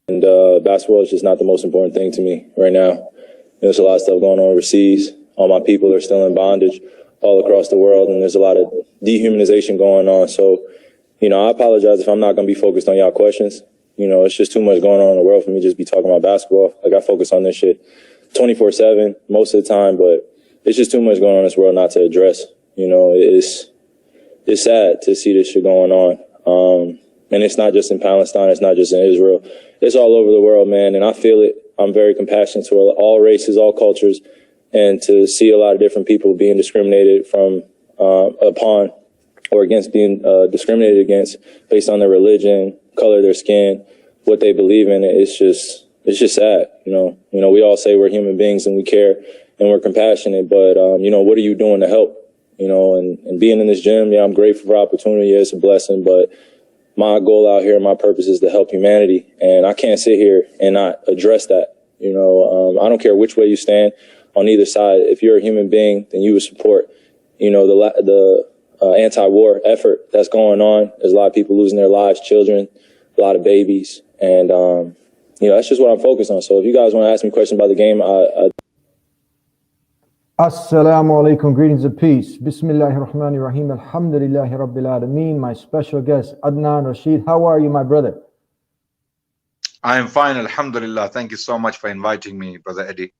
And basketball is just not the most important thing to me right now. There's a lot of stuff going on overseas. All my people are still in bondage all across the world, and there's a lot of dehumanization going on. So, I apologize if I'm not going to be focused on y'all questions. It's just too much going on in the world for me to just be talking about basketball. Like, I focus on this shit 24/7 most of the time, but it's just too much going on in this world not to address. It's sad to see this shit going on. And it's not just in Palestine. It's not just in Israel. It's all over the world, man. And I feel it. I'm very compassionate toward all races, all cultures, and to see a lot of different people being discriminated upon or against, being discriminated against based on their religion, color of their skin, what they believe in. It's just sad. We all say we're human beings and we care and we're compassionate, but what are you doing to help? And being in this gym, I'm grateful for opportunity. It's a blessing, but my goal out here, my purpose is to help humanity, and I can't sit here and not address that. I don't care which way you stand on either side. If you're a human being, then you would support, the anti-war effort that's going on. There's a lot of people losing their lives, children, a lot of babies, and that's just what I'm focused on. So if you guys want to ask me questions about the game, Assalamu alaikum, greetings of peace. Bismillahir Rahmanir Rahim. Alhamdulillahi Rabbil Alameen. My special guest, Adnan Rashid. How are you, my brother? I am fine, alhamdulillah. Thank you so much for inviting me, Brother Eddie.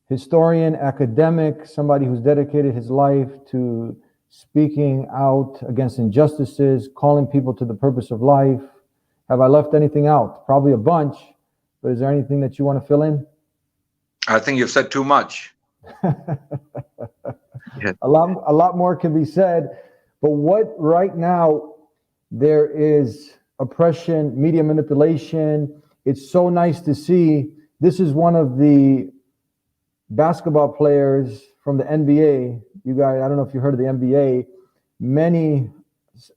Historian, academic, somebody who's dedicated his life to speaking out against injustices, calling people to the purpose of life. Have I left anything out? Probably a bunch, but is there anything that you want to fill in? I think you've said too much. Yeah. A lot more can be said, but what right now there is oppression, media manipulation. It's so nice to see. This is one of the basketball players from the NBA. You guys, I don't know if you heard of the NBA. Many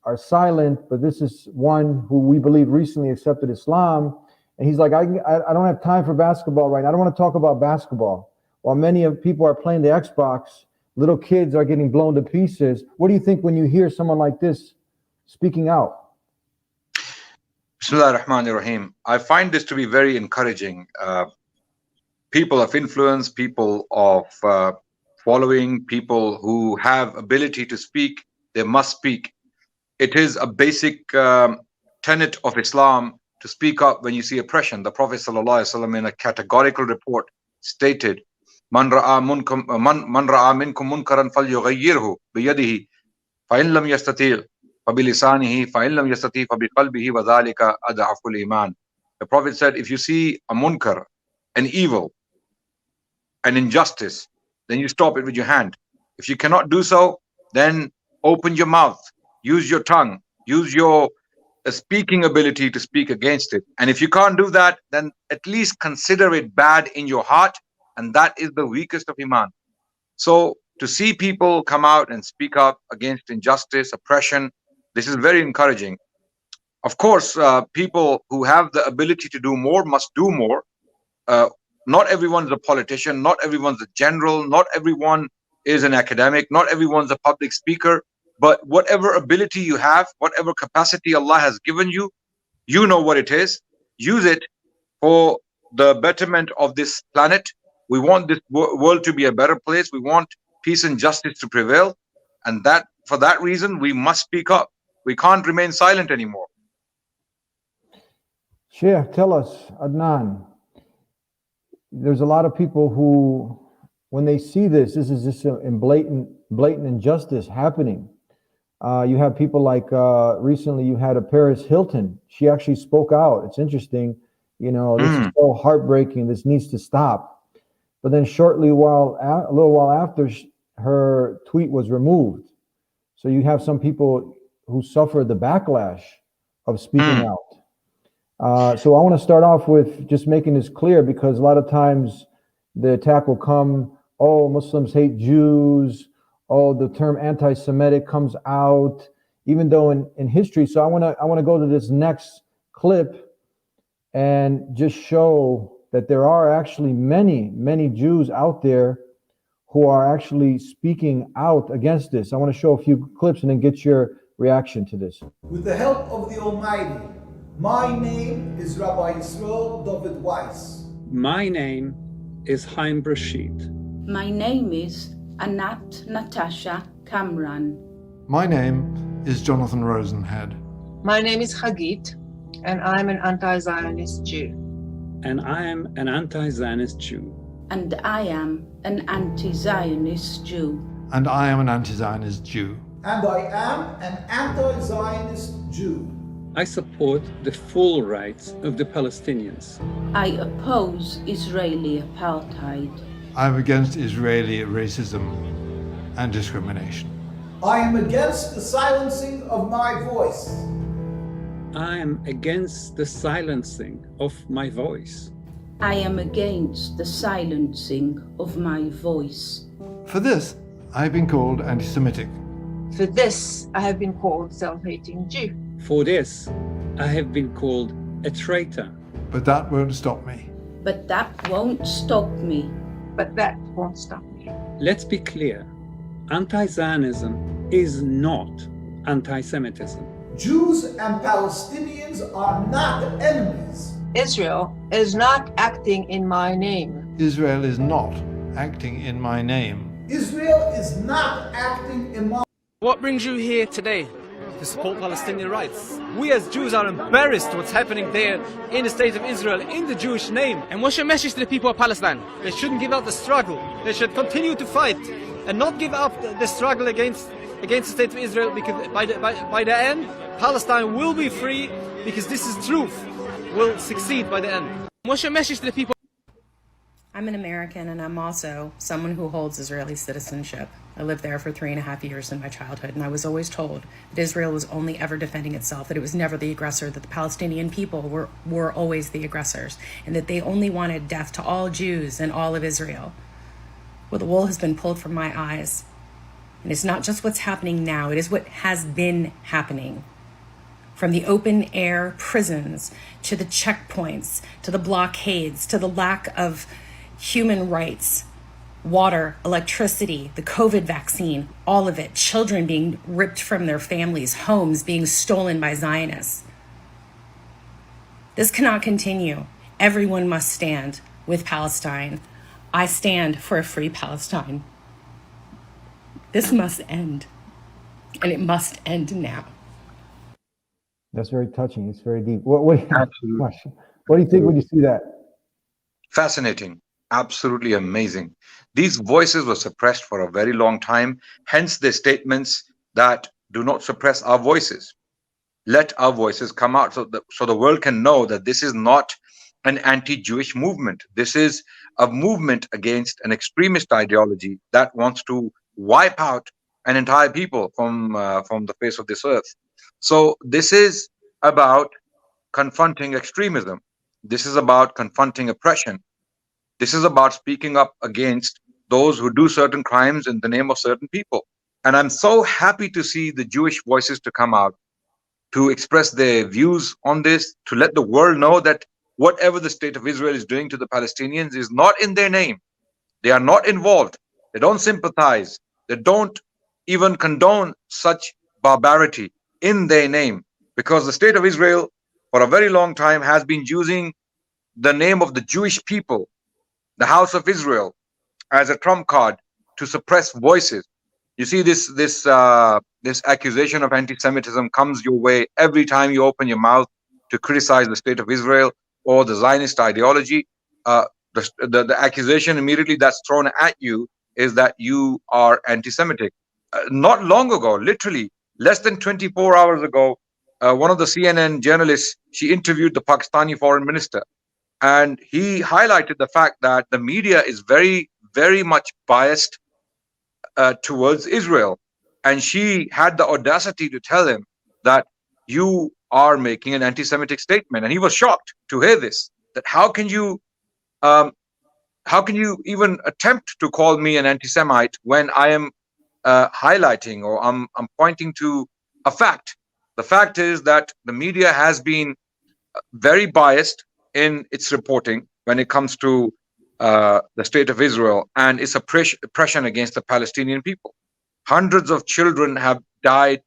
are silent, but this is one who we believe recently accepted Islam, and he's like, I don't have time for basketball right now. I don't want to talk about basketball. While many of people are playing the Xbox, little kids are getting blown to pieces. What do you think when you hear someone like this speaking out? Bismillah ar-Rahman ar-Rahim. I find this to be very encouraging. People of influence, people of following, people who have ability to speak, they must speak. It is a basic tenet of Islam to speak up when you see oppression. The Prophet ﷺ in a categorical report stated, Man ra'a minkum munkaran falyughayyirhu biyadihi fa in lam yastati' fa bilisanihi fa in lam yastati' fa biqalbihi wa dhalika adhaful iman. The Prophet said, if you see a munkar, an evil, an injustice, then you stop it with your hand. If you cannot do so, then open your mouth, use your tongue, use your speaking ability to speak against it. And if you can't do that, then at least consider it bad in your heart. And that is the weakest of Iman. So to see people come out and speak up against injustice, oppression, this is very encouraging. Of course, people who have the ability to do more must do more. Not everyone's a politician, not everyone's a general, not everyone is an academic, not everyone's a public speaker. But whatever ability you have, whatever capacity Allah has given you, you know what it is. Use it for the betterment of this planet. We want this world to be a better place. We want peace and justice to prevail. And that, for that reason, we must speak up. We can't remain silent anymore. Sheikh, tell us, Adnan, there's a lot of people who, when they see this is just a blatant injustice happening. You have people like, recently you had a Paris Hilton. She actually spoke out. It's interesting. This is so heartbreaking. This needs to stop. But then shortly, a little while after, her tweet was removed. So you have some people who suffer the backlash of speaking out. So I want to start off with just making this clear, because a lot of times the attack will come, oh, Muslims hate Jews, oh, the term anti-Semitic comes out, even though in history. So I want to go to this next clip and just show that there are actually many Jews out there who are actually speaking out against this. I want to show a few clips and then get your reaction to this. With the help of the Almighty, My name is Rabbi Israel David Weiss. My name is Haim Rashid. My name is Anat Natasha Kamran. My name is Jonathan Rosenhead. My name is Hagit, and I'm an anti-Zionist Jew. And I am an anti-Zionist Jew. And I am an anti-Zionist Jew. And I am an anti-Zionist Jew. And I am an anti-Zionist Jew. I support the full rights of the Palestinians. I oppose Israeli apartheid. I am against Israeli racism and discrimination. I am against the silencing of my voice. I am against the silencing of my voice. I am against the silencing of my voice. For this, I have been called anti-Semitic. For this, I have been called self-hating Jew. For this, I have been called a traitor. But that won't stop me. But that won't stop me. But that won't stop me. Let's be clear. Anti-Zionism is not anti-Semitism. Jews and Palestinians are not enemies. Israel is not acting in my name. Israel is not acting in my name. Israel is not acting in my... What brings you here today? To support Palestinian rights. We as Jews are embarrassed what's happening there in the state of Israel in the Jewish name. And what's your message to the people of Palestine? They shouldn't give up the struggle. They should continue to fight and not give up the struggle against the state of Israel, because by the end, Palestine will be free, because this is truth, will succeed by the end. What's your message to the people? I'm an American, and I'm also someone who holds Israeli citizenship. I lived there for 3.5 years in my childhood, and I was always told that Israel was only ever defending itself, that it was never the aggressor, that the Palestinian people were always the aggressors, and that they only wanted death to all Jews and all of Israel. Well, the wool has been pulled from my eyes. And it's not just what's happening now, it is what has been happening. From the open air prisons, to the checkpoints, to the blockades, to the lack of human rights, water, electricity, the COVID vaccine, all of it, children being ripped from their families, homes being stolen by Zionists. This cannot continue. Everyone must stand with Palestine. I stand for a free Palestine. This must end, and it must end now. That's very touching. It's very deep. What do you think when you see that? Fascinating. Absolutely amazing. These voices were suppressed for a very long time. Hence the statements that do not suppress our voices. Let our voices come out so the world can know that this is not an anti-Jewish movement. This is a movement against an extremist ideology that wants to wipe out an entire people from the face of this earth. So this is about confronting extremism. This is about confronting oppression. This is about speaking up against those who do certain crimes in the name of certain people. And I'm so happy to see the Jewish voices to come out, to express their views on this, to let the world know that whatever the state of Israel is doing to the Palestinians is not in their name. They are not involved. They don't sympathize. They don't even condone such barbarity in their name, because the state of Israel for a very long time has been using the name of the Jewish people, the House of Israel, as a trump card to suppress voices. You see, this accusation of anti-Semitism comes your way every time you open your mouth to criticize the state of Israel or the Zionist ideology. The accusation immediately that's thrown at you is that you are anti-Semitic. Not long ago, literally less than 24 hours ago, one of the CNN journalists, she interviewed the Pakistani foreign minister, and he highlighted the fact that the media is very, very much biased towards Israel. And she had the audacity to tell him that you are making an anti-Semitic statement. And he was shocked to hear this, that how can you even attempt to call me an anti-Semite when I am highlighting, or I'm pointing to a fact. The fact is that the media has been very biased in its reporting when it comes to the state of Israel and its oppression against the Palestinian people. Hundreds of children have died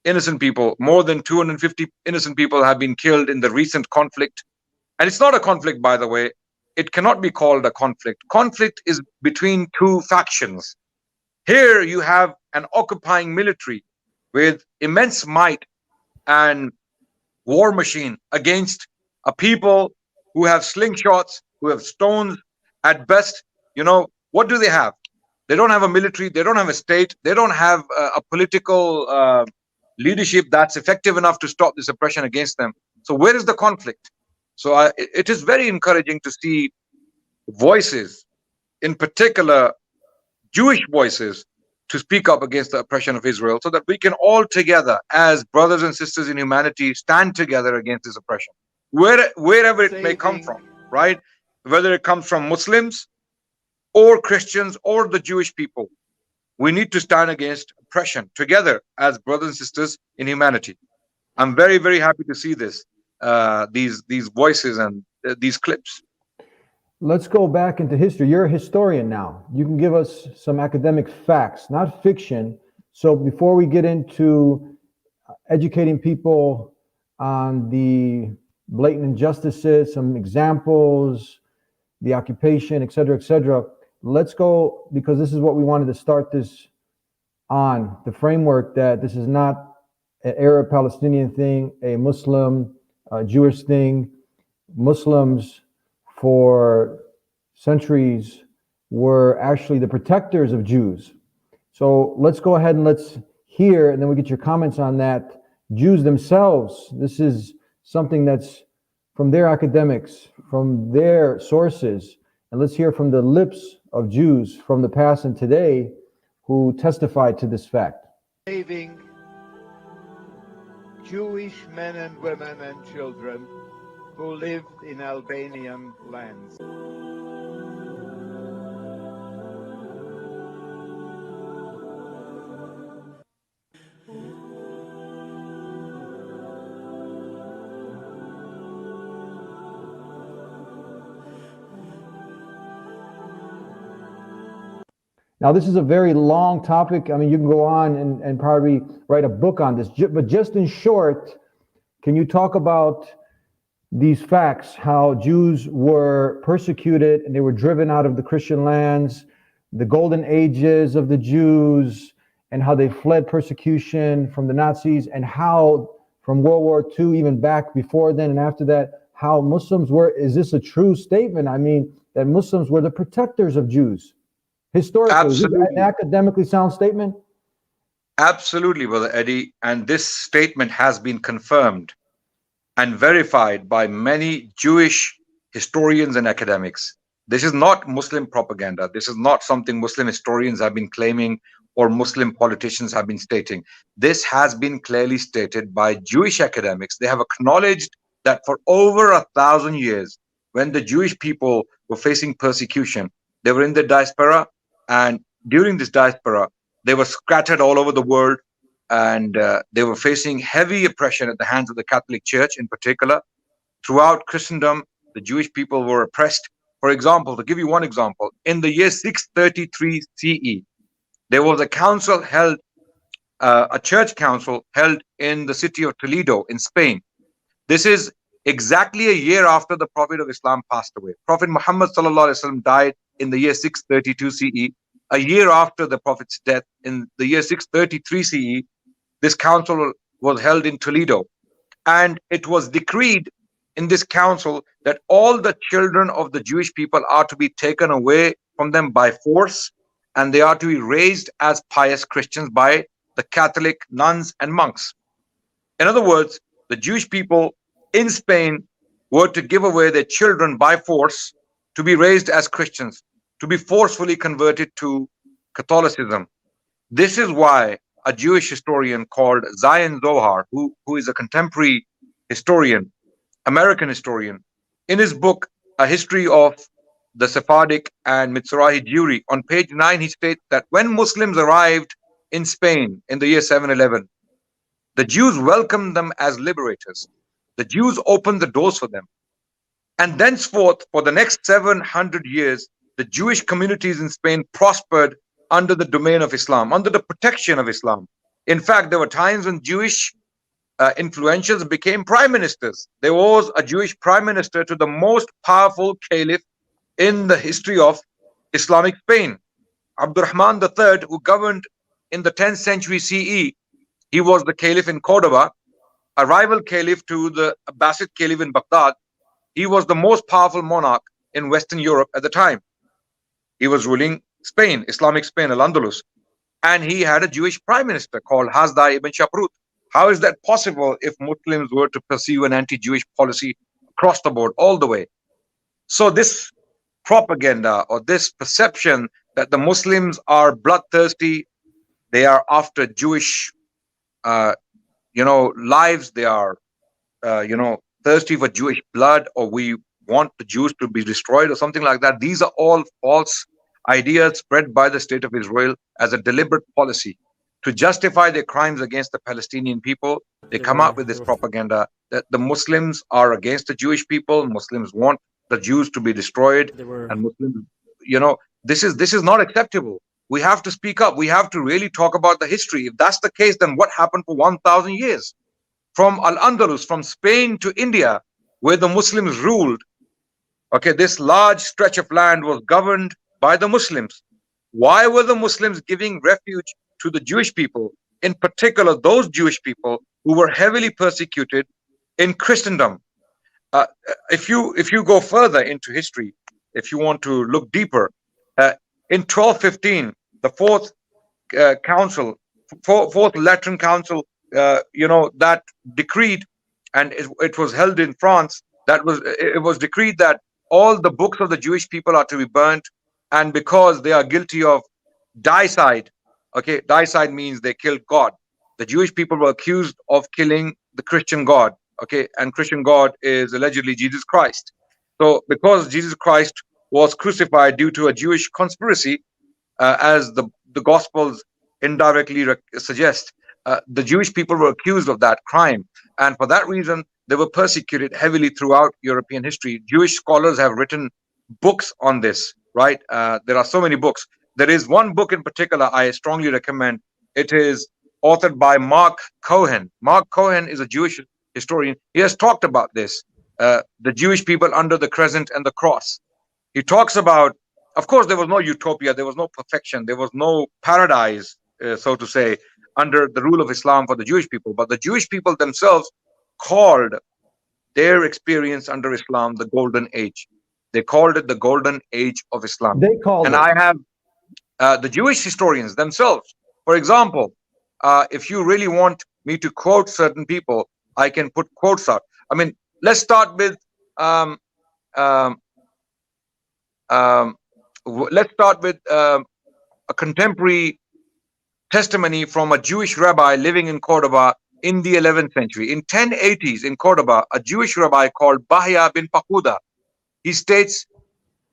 innocent people. More than 250 innocent people have been killed in the recent conflict. And it's not a conflict, by the way. It cannot be called a conflict. Conflict is between two factions. Here you have an occupying military with immense might and war machine against a people who have slingshots, who have stones. At best, what do they have? They don't have a military, they don't have a state, they don't have a political leadership that's effective enough to stop this oppression against them. So where is the conflict? So it is very encouraging to see voices, in particular Jewish voices, to speak up against the oppression of Israel, so that we can all together, as brothers and sisters in humanity, stand together against this oppression, wherever it may come from, right? Whether it comes from Muslims or Christians or the Jewish people, we need to stand against oppression together as brothers and sisters in humanity. I'm very, very happy to see this, these voices and these clips. Let's go back into history. You're a historian now. You can give us some academic facts, not fiction. So before we get into educating people on the blatant injustices, some examples, the occupation, et cetera, let's go, because this is what we wanted to start this on, the framework that this is not an Arab-Palestinian thing, a Muslim, Jewish thing. Muslims for centuries were actually the protectors of Jews. So let's go ahead and let's hear, and then we get your comments on that. Jews themselves, this is something that's from their academics, from their sources, and let's hear from the lips of Jews from the past and today who testified to this fact. Saving Jewish men and women and children who lived in Albanian lands. Now, this is a very long topic. I mean, you can go on and probably write a book on this, but just in short, can you talk about these facts, how Jews were persecuted and they were driven out of the Christian lands, the golden ages of the Jews, and how they fled persecution from the Nazis, and how from World War II, even back before then and after that, how Muslims were, is this a true statement? I mean, that Muslims were the protectors of Jews? Historically, absolutely. Is this an academically sound statement? Absolutely, Brother Eddie. And this statement has been confirmed and verified by many Jewish historians and academics. This is not Muslim propaganda. This is not something Muslim historians have been claiming or Muslim politicians have been stating. This has been clearly stated by Jewish academics. They have acknowledged that for over 1,000 years, when the Jewish people were facing persecution, they were in the diaspora, and during this diaspora, they were scattered all over the world, and they were facing heavy oppression at the hands of the Catholic Church in particular. Throughout Christendom, the Jewish people were oppressed. For example, to give you one example, in the year 633 CE, there was a council held, a church council held in the city of Toledo in Spain. This is exactly a year after the Prophet of Islam passed away. Prophet Muhammad ﷺ died in the year 632 CE. A year after the Prophet's death, in the year 633 CE, this council was held in Toledo. And it was decreed in this council that all the children of the Jewish people are to be taken away from them by force, and they are to be raised as pious Christians by the Catholic nuns and monks. In other words, the Jewish people in Spain were to give away their children by force to be raised as Christians, to be forcefully converted to Catholicism. This is why a Jewish historian called Zion Zohar, who is a contemporary historian, American historian, in his book, A History of the Sephardic and Mizrahi Jewry, on page 9, he states that when Muslims arrived in Spain in the year 711, the Jews welcomed them as liberators. The Jews opened the doors for them. And thenceforth, for the next 700 years, the Jewish communities in Spain prospered under the domain of Islam, under the protection of Islam. In fact, there were times when Jewish influentials became prime ministers. There was a Jewish prime minister to the most powerful caliph in the history of Islamic Spain, Abdurrahman III, who governed in the 10th century CE. He was the caliph in Cordoba, a rival caliph to the Abbasid caliph in Baghdad. He was the most powerful monarch in Western Europe at the time. He was ruling Spain, Islamic Spain, Al-Andalus, and he had a Jewish prime minister called Hasda ibn Shaprut. How is that possible if Muslims were to pursue an anti-Jewish policy across the board, all the way? So this propaganda or this perception that the Muslims are bloodthirsty, they are after Jewish, lives, they are, thirsty for Jewish blood, or we want the Jews to be destroyed or something like that. These are all false ideas spread by the state of Israel as a deliberate policy to justify their crimes against the Palestinian people. They come out with this propaganda that the Muslims are against the Jewish people. Muslims want the Jews to be destroyed, and Muslims, this is not acceptable. We have to speak up. We have to really talk about the history. If that's the case, then what happened for 1,000 years? From Al-Andalus, from Spain to India, where the Muslims ruled, okay, this large stretch of land was governed by the Muslims. Why were the Muslims giving refuge to the Jewish people, in particular those Jewish people who were heavily persecuted in Christendom? If you go further into history, if you want to look deeper, in 1215, the fourth Lateran Council, that decreed, and it was held in France. It was decreed that all the books of the Jewish people are to be burnt, and because they are guilty of dicide, okay, dicide means they killed God. The Jewish people were accused of killing the Christian God, okay, and Christian God is allegedly Jesus Christ. So because Jesus Christ was crucified due to a Jewish conspiracy, as the Gospels indirectly suggest, the Jewish people were accused of that crime, and for that reason they were persecuted heavily throughout European history. Jewish scholars have written books on this, right? There are so many books. There is one book in particular I strongly recommend. It is authored by Mark Cohen. Mark Cohen is a Jewish historian. He has talked about this, the Jewish people under the crescent and the cross. He talks about, of course, there was no utopia, there was no perfection, there was no paradise, so to say, under the rule of Islam for the Jewish people. But the Jewish people themselves called their experience under Islam the golden age. They called it the golden age of Islam. They called it. I have the Jewish historians themselves. For example, if you really want me to quote certain people, I can put quotes out. I mean, let's start with a contemporary testimony from a Jewish rabbi living in Cordoba in the 11th century. In 1080s in Cordoba, a Jewish rabbi called Bahya bin Paquda, he states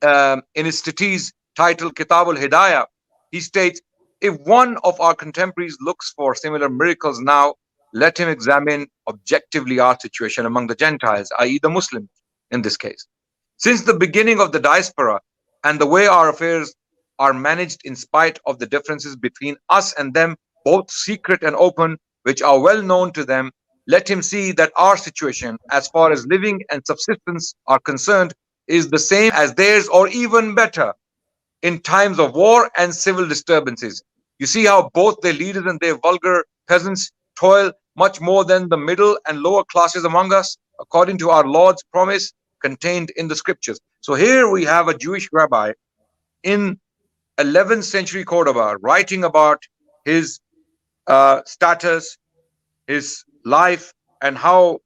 in his treatise titled Kitab al-Hidayah, he states, if one of our contemporaries looks for similar miracles now, let him examine objectively our situation among the Gentiles, i.e. the Muslims in this case. Since the beginning of the diaspora and the way our affairs are managed in spite of the differences between us and them, both secret and open, which are well known to them, let him see that our situation, as far as living and subsistence are concerned, is the same as theirs or even better in times of war and civil disturbances. You see how both their leaders and their vulgar peasants toil much more than the middle and lower classes among us, according to our Lord's promise contained in the scriptures. So here we have a Jewish rabbi in 11th century Cordoba writing about his status, his life, and how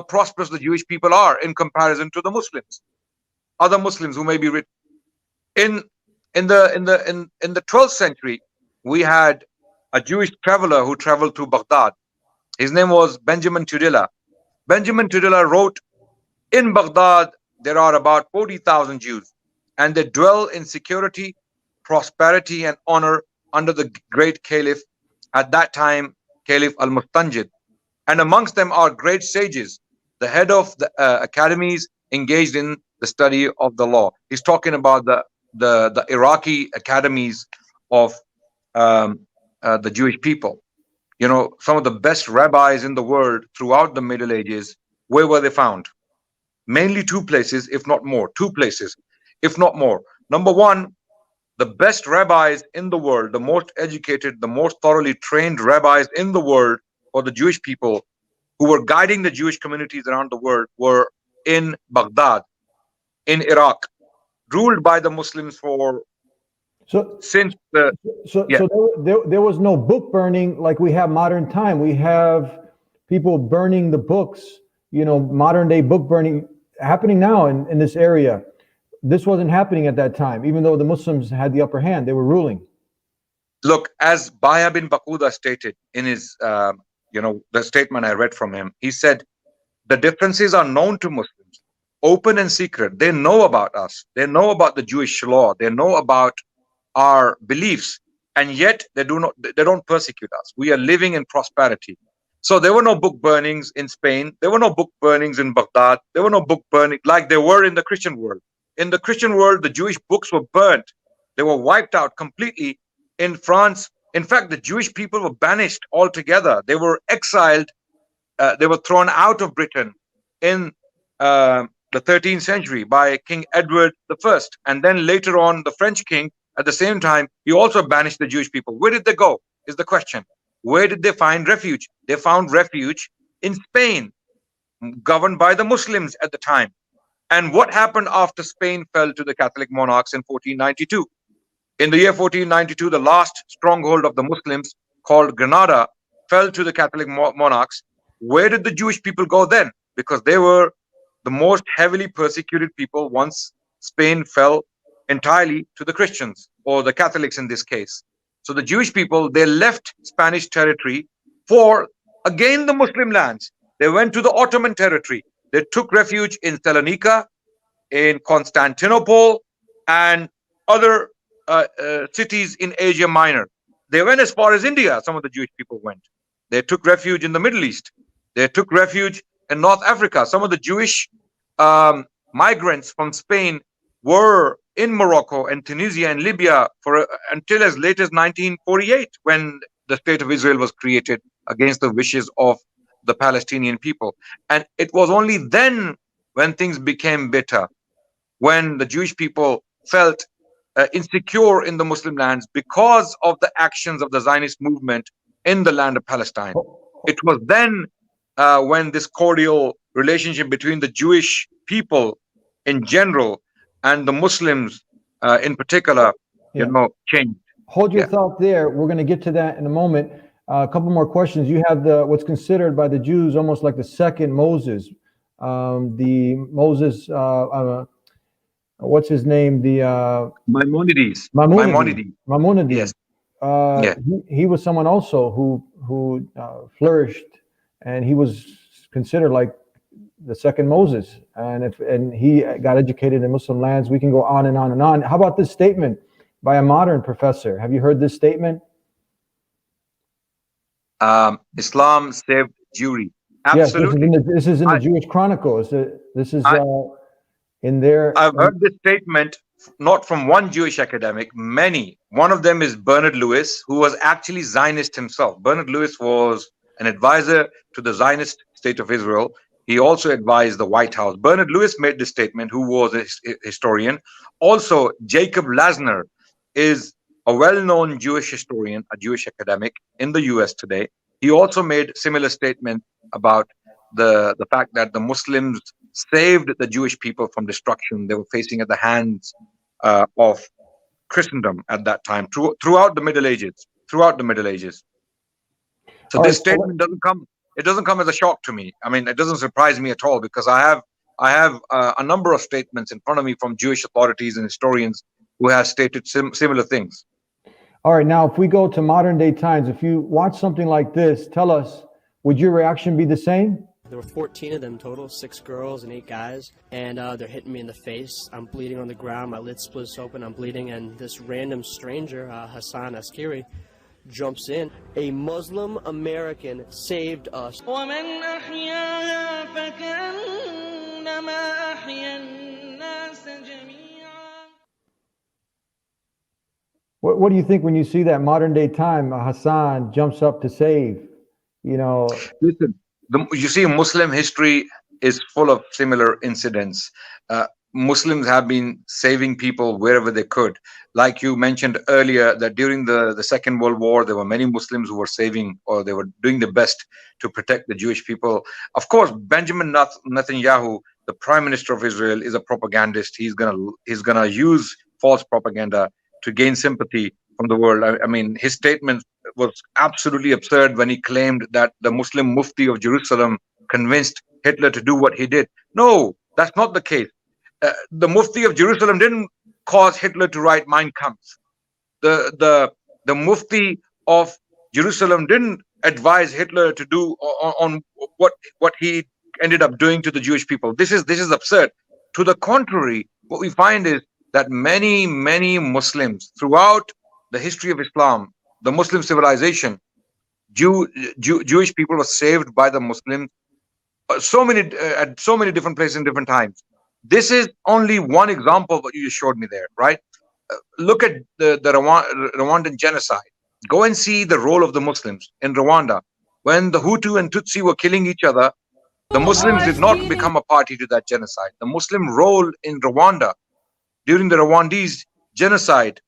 prosperous the Jewish people are in comparison to the Muslims, other Muslims who may be rich. In the 12th century, we had a Jewish traveler who traveled to Baghdad. His name was Benjamin Tudela. Benjamin Tudela wrote, in Baghdad there are about 40,000 Jews, and they dwell in security, prosperity, and honor under the great caliph at that time, Caliph al-Mustanjid. And amongst them are great sages, the head of the academies engaged in the study of the law. He's talking about the Iraqi academies of the Jewish people. You know, some of the best rabbis in the world throughout the Middle Ages, where were they found? Mainly two places, if not more. Two places, if not more. Number one, the best rabbis in the world, the most educated, the most thoroughly trained rabbis in the world for the Jewish people who were guiding the Jewish communities around the world were in Baghdad, in Iraq, ruled by the Muslims for since the So there was no book burning like we have modern time. We have people burning the books, you know, modern day book burning happening now in this area. This wasn't happening at that time, even though the Muslims had the upper hand, they were ruling. Look, as Baya bin Bakuda stated in his, the statement I read from him, he said, the differences are known to Muslims, open and secret. They know about us. They know about the Jewish law. They know about our beliefs, and yet they don't persecute us. We are living in prosperity. So there were no book burnings in Spain. There were no book burnings in Baghdad. There were no book burning like there were in the Christian world. In the Christian world, the Jewish books were burnt. They were wiped out completely. In France, in fact, the Jewish people were banished altogether. They were exiled. They were thrown out of Britain in the 13th century by King Edward I. And then later on, the French king, at the same time, he also banished the Jewish people. Where did they go, is the question. Where did they find refuge? They found refuge in Spain, governed by the Muslims at the time. And what happened after Spain fell to the Catholic monarchs in 1492? In the year 1492, the last stronghold of the Muslims, called Granada, fell to the Catholic monarchs. Where did the Jewish people go then? Because they were the most heavily persecuted people once Spain fell entirely to the Christians, or the Catholics in this case. So the Jewish people, they left Spanish territory for, again, the Muslim lands. They went to the Ottoman territory. They took refuge in Salonika, in Constantinople, and other cities in Asia Minor. They went as far as India, some of the Jewish people went. They took refuge in the Middle East. They took refuge in North Africa. Some of the Jewish migrants from Spain were in Morocco and Tunisia and Libya for until as late as 1948, when the State of Israel was created against the wishes of the Palestinian people. And it was only then when things became bitter, when the Jewish people felt insecure in the Muslim lands because of the actions of the Zionist movement in the land of Palestine. It was then when this cordial relationship between the Jewish people in general and the Muslims in particular, changed. Hold your thought there. We're going to get to that in a moment. A couple more questions. You have what's considered by the Jews almost like the second Moses. The Moses, what's his name? The Maimonides. Maimonides. Yes. He was someone also who flourished, and he was considered like the second Moses. And he got educated in Muslim lands. We can go on and on and on. How about this statement by a modern professor? Have you heard this statement? Islam saved Jewry. Absolutely. Yes, this is in the Jewish Chronicles. This is in there. I've heard this statement not from one Jewish academic, many. One of them is Bernard Lewis, who was actually Zionist himself. Bernard Lewis was an advisor to the Zionist State of Israel. He also advised the White House. Bernard Lewis made this statement, who was a historian. Also, Jacob Lasner is a well-known Jewish historian, a Jewish academic in the US today. He also made similar statement about the fact that the Muslims saved the Jewish people from destruction they were facing at the hands of Christendom at that time, throughout the Middle Ages. So this statement doesn't come as a shock to me. I mean, it doesn't surprise me at all, because I have a number of statements in front of me from Jewish authorities and historians who have stated similar things. All right, now if we go to modern day times, if you watch something like this, tell us, would your reaction be the same? There were 14 of them total, 6 girls and 8 guys, and they're hitting me in the face. I'm bleeding on the ground, my lid splits open, I'm bleeding, and this random stranger, Hassan Askari, jumps in. A Muslim American saved us. What do you think when you see that modern day time, Hassan jumps up to save, you know? Listen, you see, Muslim history is full of similar incidents. Muslims have been saving people wherever they could. Like you mentioned earlier, that during the Second World War, there were many Muslims who were saving, or they were doing the best to protect the Jewish people. Of course, Benjamin Netanyahu, the Prime Minister of Israel, is a propagandist. He's gonna use false propaganda to gain sympathy from the world. I mean, his statement was absolutely absurd when he claimed that the Muslim Mufti of Jerusalem convinced Hitler to do what he did. No, that's not the case. The Mufti of Jerusalem didn't cause Hitler to write Mein Kampf. The Mufti of Jerusalem didn't advise Hitler to do on what he ended up doing to the Jewish people. This is absurd. To the contrary, what we find is that many Muslims throughout the history of Islam, the Muslim civilization, Jewish people were saved by the Muslims at so many different places in different times. This is only one example of what you just showed me there, right? Look at the Rwandan genocide. Go and see the role of the Muslims in Rwanda. When the Hutu and Tutsi were killing each other, the Muslims did not become a party to that genocide. The Muslim role in Rwanda during the Rwandese genocide,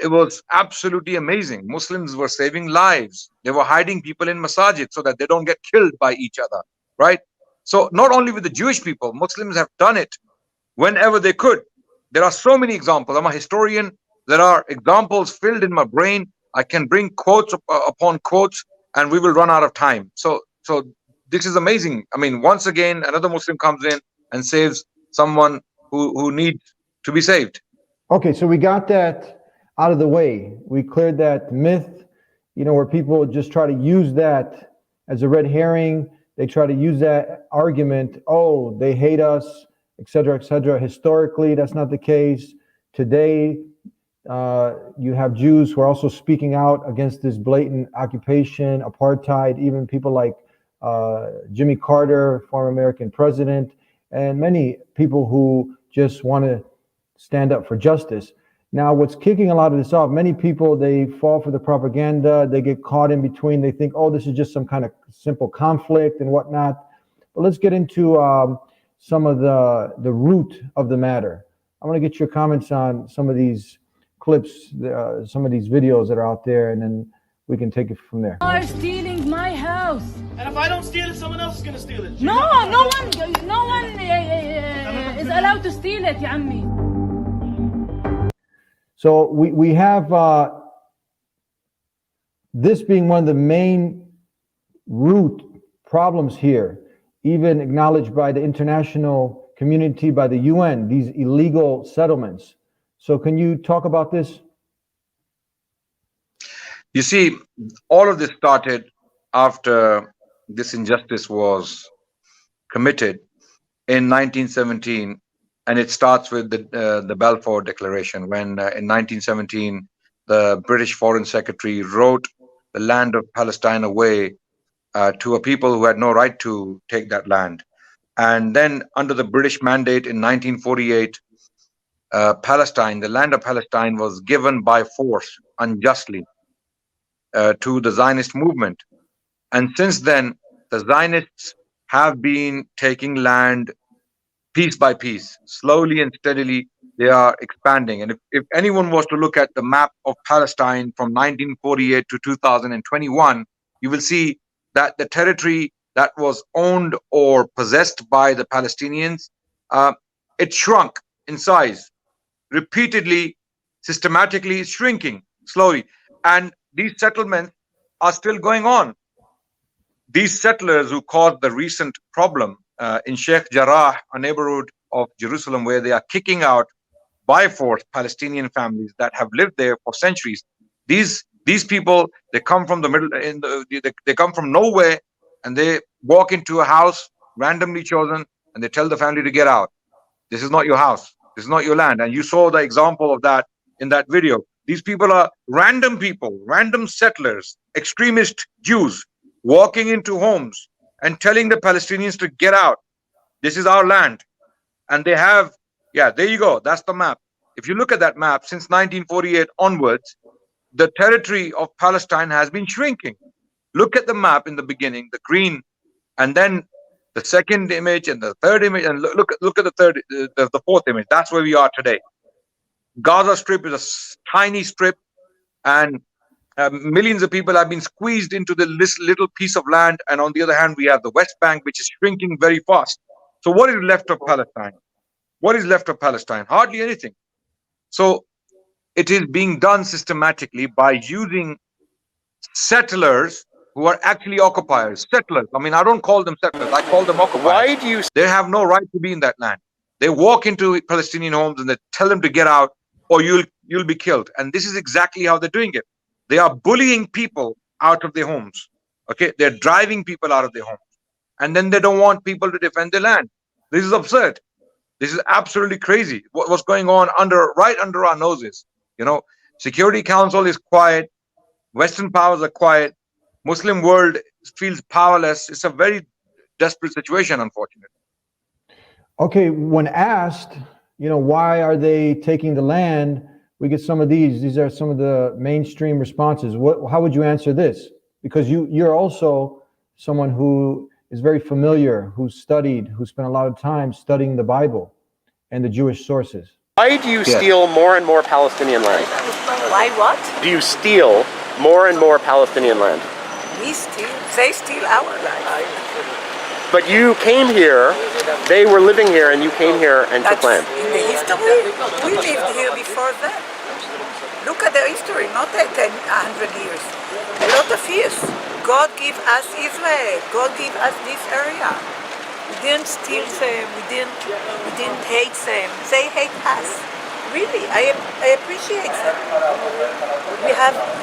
it was absolutely amazing. Muslims were saving lives. They were hiding people in masajid so that they don't get killed by each other, right? So not only with the Jewish people, Muslims have done it whenever they could. There are so many examples. I'm a historian. There are examples filled in my brain. I can bring quotes upon quotes, and we will run out of time. So this is amazing. I mean, once again, another Muslim comes in and saves someone who needs to be saved. Okay, so we got that out of the way. We cleared that myth, you know, where people just try to use that as a red herring. They try to use that argument, oh, they hate us, et cetera, et cetera. Historically, that's not the case. Today, you have Jews who are also speaking out against this blatant occupation, apartheid, even people like Jimmy Carter, former American president, and many people who just want to stand up for justice. Now, what's kicking a lot of this off, many people, they fall for the propaganda, they get caught in between, they think, oh, this is just some kind of simple conflict and whatnot. But let's get into some of the root of the matter. I want to get your comments on some of these clips, some of these videos that are out there, and then we can take it from there. Are stealing my house. And if I don't steal it, someone else is going to steal it. No one is allowed to steal it, ya ammi. So we have this being one of the main root problems here, even acknowledged by the international community, by the UN, these illegal settlements. So can you talk about this? You see, all of this started after this injustice was committed in 1917. And it starts with the Balfour Declaration, when in 1917, the British Foreign Secretary wrote the land of Palestine away to a people who had no right to take that land. And then under the British mandate in 1948, Palestine, the land of Palestine, was given by force unjustly to the Zionist movement. And since then, the Zionists have been taking land piece by piece, slowly and steadily. They are expanding. And if anyone was to look at the map of Palestine from 1948 to 2021, you will see that the territory that was owned or possessed by the Palestinians, it shrunk in size, repeatedly, systematically shrinking slowly. And these settlements are still going on. These settlers who caused the recent problem in Sheikh Jarrah, a neighborhood of Jerusalem, where they are kicking out by force Palestinian families that have lived there for centuries. These people, they come from the middle, they come from nowhere, and they walk into a house randomly chosen, and they tell the family to get out. This is not your house. This is not your land. And you saw the example of that in that video. These people are random people, random settlers, extremist Jews, walking into homes and telling the Palestinians to get out. This is our land. And they have, yeah, there you go. That's the map. If you look at that map, since 1948 onwards, the territory of Palestine has been shrinking. Look at the map in the beginning, the green, and then the second image and the third image, and look at the fourth image. That's where we are today. Gaza Strip is a tiny strip, and millions of people have been squeezed into this little piece of land. And on the other hand, we have the West Bank, which is shrinking very fast. So what is left of Palestine? What is left of Palestine? Hardly anything. So it is being done systematically by using settlers who are actually occupiers. Settlers. I mean, I don't call them settlers. I call them occupiers. Why do you? They have no right to be in that land. They walk into Palestinian homes and they tell them to get out, or you'll be killed. And this is exactly how they're doing it. They are bullying people out of their homes. Okay, they're driving people out of their homes, and then they don't want people to defend their land. This is absurd. This is absolutely crazy. What's going on right under our noses? You know, Security Council is quiet. Western powers are quiet. Muslim world feels powerless. It's a very desperate situation, unfortunately. Okay, when asked, why are they taking the land? We get some of these. These are some of the mainstream responses. How would you answer this? Because you're also someone who is very familiar, who spent a lot of time studying the Bible and the Jewish sources. Why do you steal more and more Palestinian land? Why what? Do you steal more and more Palestinian land? We steal. They steal our land. But you came here, they were living here, and you came here and took land. In the history, we lived here before them. Look at the history, not 100 years. A lot of years. God gave us Israel. God gave us this area. We didn't steal them. We didn't hate them. They hate us. Really, I appreciate them.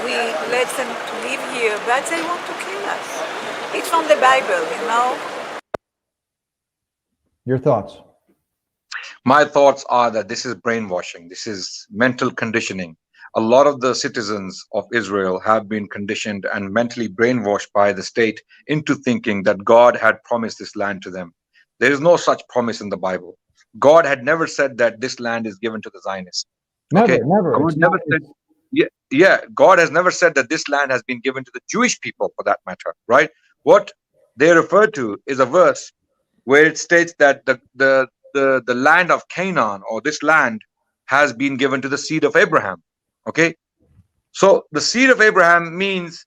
We let them to live here, but they want to kill us. It's from the Bible, Your thoughts? My thoughts are that this is brainwashing. This is mental conditioning. A lot of the citizens of Israel have been conditioned and mentally brainwashed by the state into thinking that God had promised this land to them. There is no such promise in the Bible. God had never said that this land is given to the Zionists. Never. God has never said that this land has been given to the Jewish people, for that matter, right? What they refer to is a verse where it states that the land of Canaan, or this land, has been given to the seed of Abraham. Okay, so the seed of Abraham means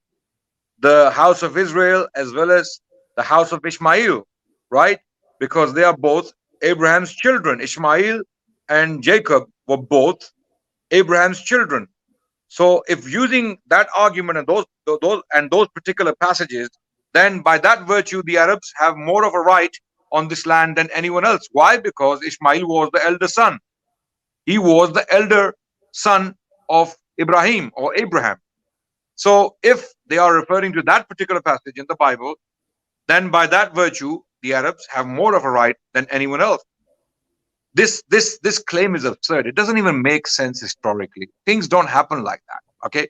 the house of Israel as well as the house of Ishmael, right? Because they are both Abraham's children. Ishmael and Jacob were both Abraham's children. So if using that argument and those particular passages, then by that virtue, the Arabs have more of a right on this land than anyone else. Why? Because Ishmael was the elder son. He was the elder son of Ibrahim or Abraham. So if they are referring to that particular passage in the Bible, then by that virtue, the Arabs have more of a right than anyone else. This claim is absurd. It doesn't even make sense historically. Things don't happen like that. Okay,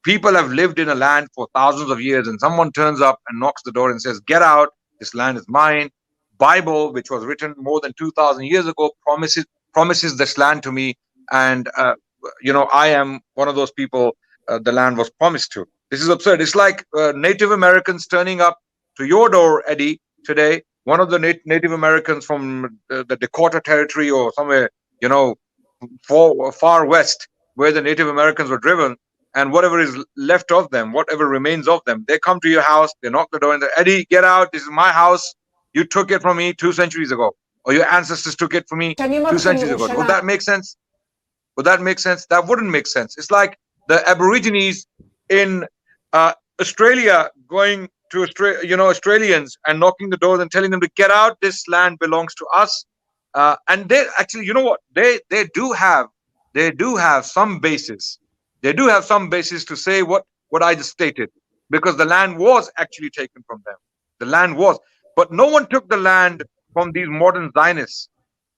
people have lived in a land for thousands of years, and someone turns up and knocks the door and says, "Get out! This land is mine." Bible, which was written more than 2,000 years ago, promises this land to me, and I am one of those people the land was promised to. This is absurd. It's like Native Americans turning up to your door, Eddie, today. One of the Native Americans from the Dakota Territory or somewhere, far west, where the Native Americans were driven, and whatever is left of them, whatever remains of them, they come to your house, they knock the door, and they, "Eddie, get out! This is my house. You took it from me 2 centuries ago, or your ancestors took it from me 2 centuries ago." Would that make sense? Would that make sense? That wouldn't make sense. It's like the Aborigines in Australia going to Australians and knocking the doors and telling them to get out. This land belongs to us. And they actually, you know what? They do have some basis. They do have some basis to say what I just stated, because the land was actually taken from them. The land was, but no one took the land from these modern Zionists.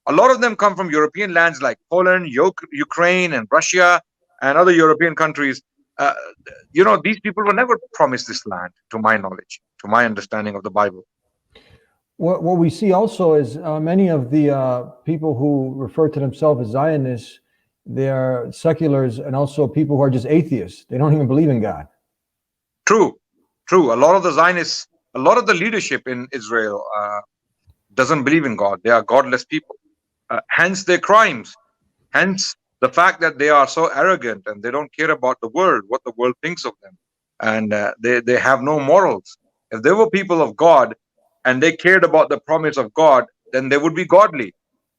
A lot of them come from European lands like Poland, Ukraine, and Russia, and other European countries. These people were never promised this land, to my knowledge, to my understanding of the Bible. What we see also is many of the people who refer to themselves as Zionists, They are seculars and also people who are just atheists. They don't even believe in God. True. A lot of the Zionists, a lot of the leadership in Israel doesn't believe in God. They are godless people. Hence their crimes. Hence the fact that they are so arrogant and they don't care about the world, what the world thinks of them. And they have no morals. If they were people of God and they cared about the promise of God, then they would be godly.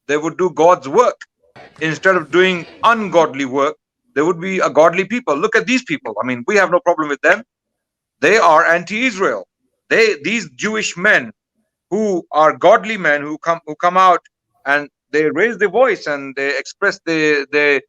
They would do God's work. Instead of doing ungodly work, they would be a godly people. Look at these people. I mean, we have no problem with them. They are anti-Israel. These Jewish men who are godly men who come out and they raise their voice and they express their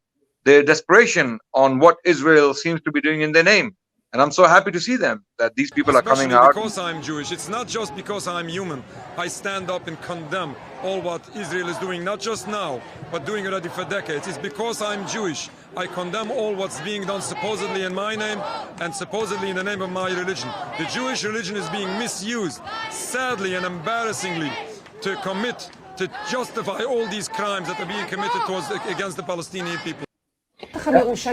desperation on what Israel seems to be doing in their name. And I'm so happy to see them, that these people are coming out. Because I'm Jewish. It's not just because I'm human. I stand up and condemn all what Israel is doing, not just now, but doing already for decades. It's because I'm Jewish. I condemn all what's being done supposedly in my name and supposedly in the name of my religion. The Jewish religion is being misused, sadly and embarrassingly, to justify all these crimes that are being committed against the Palestinian people.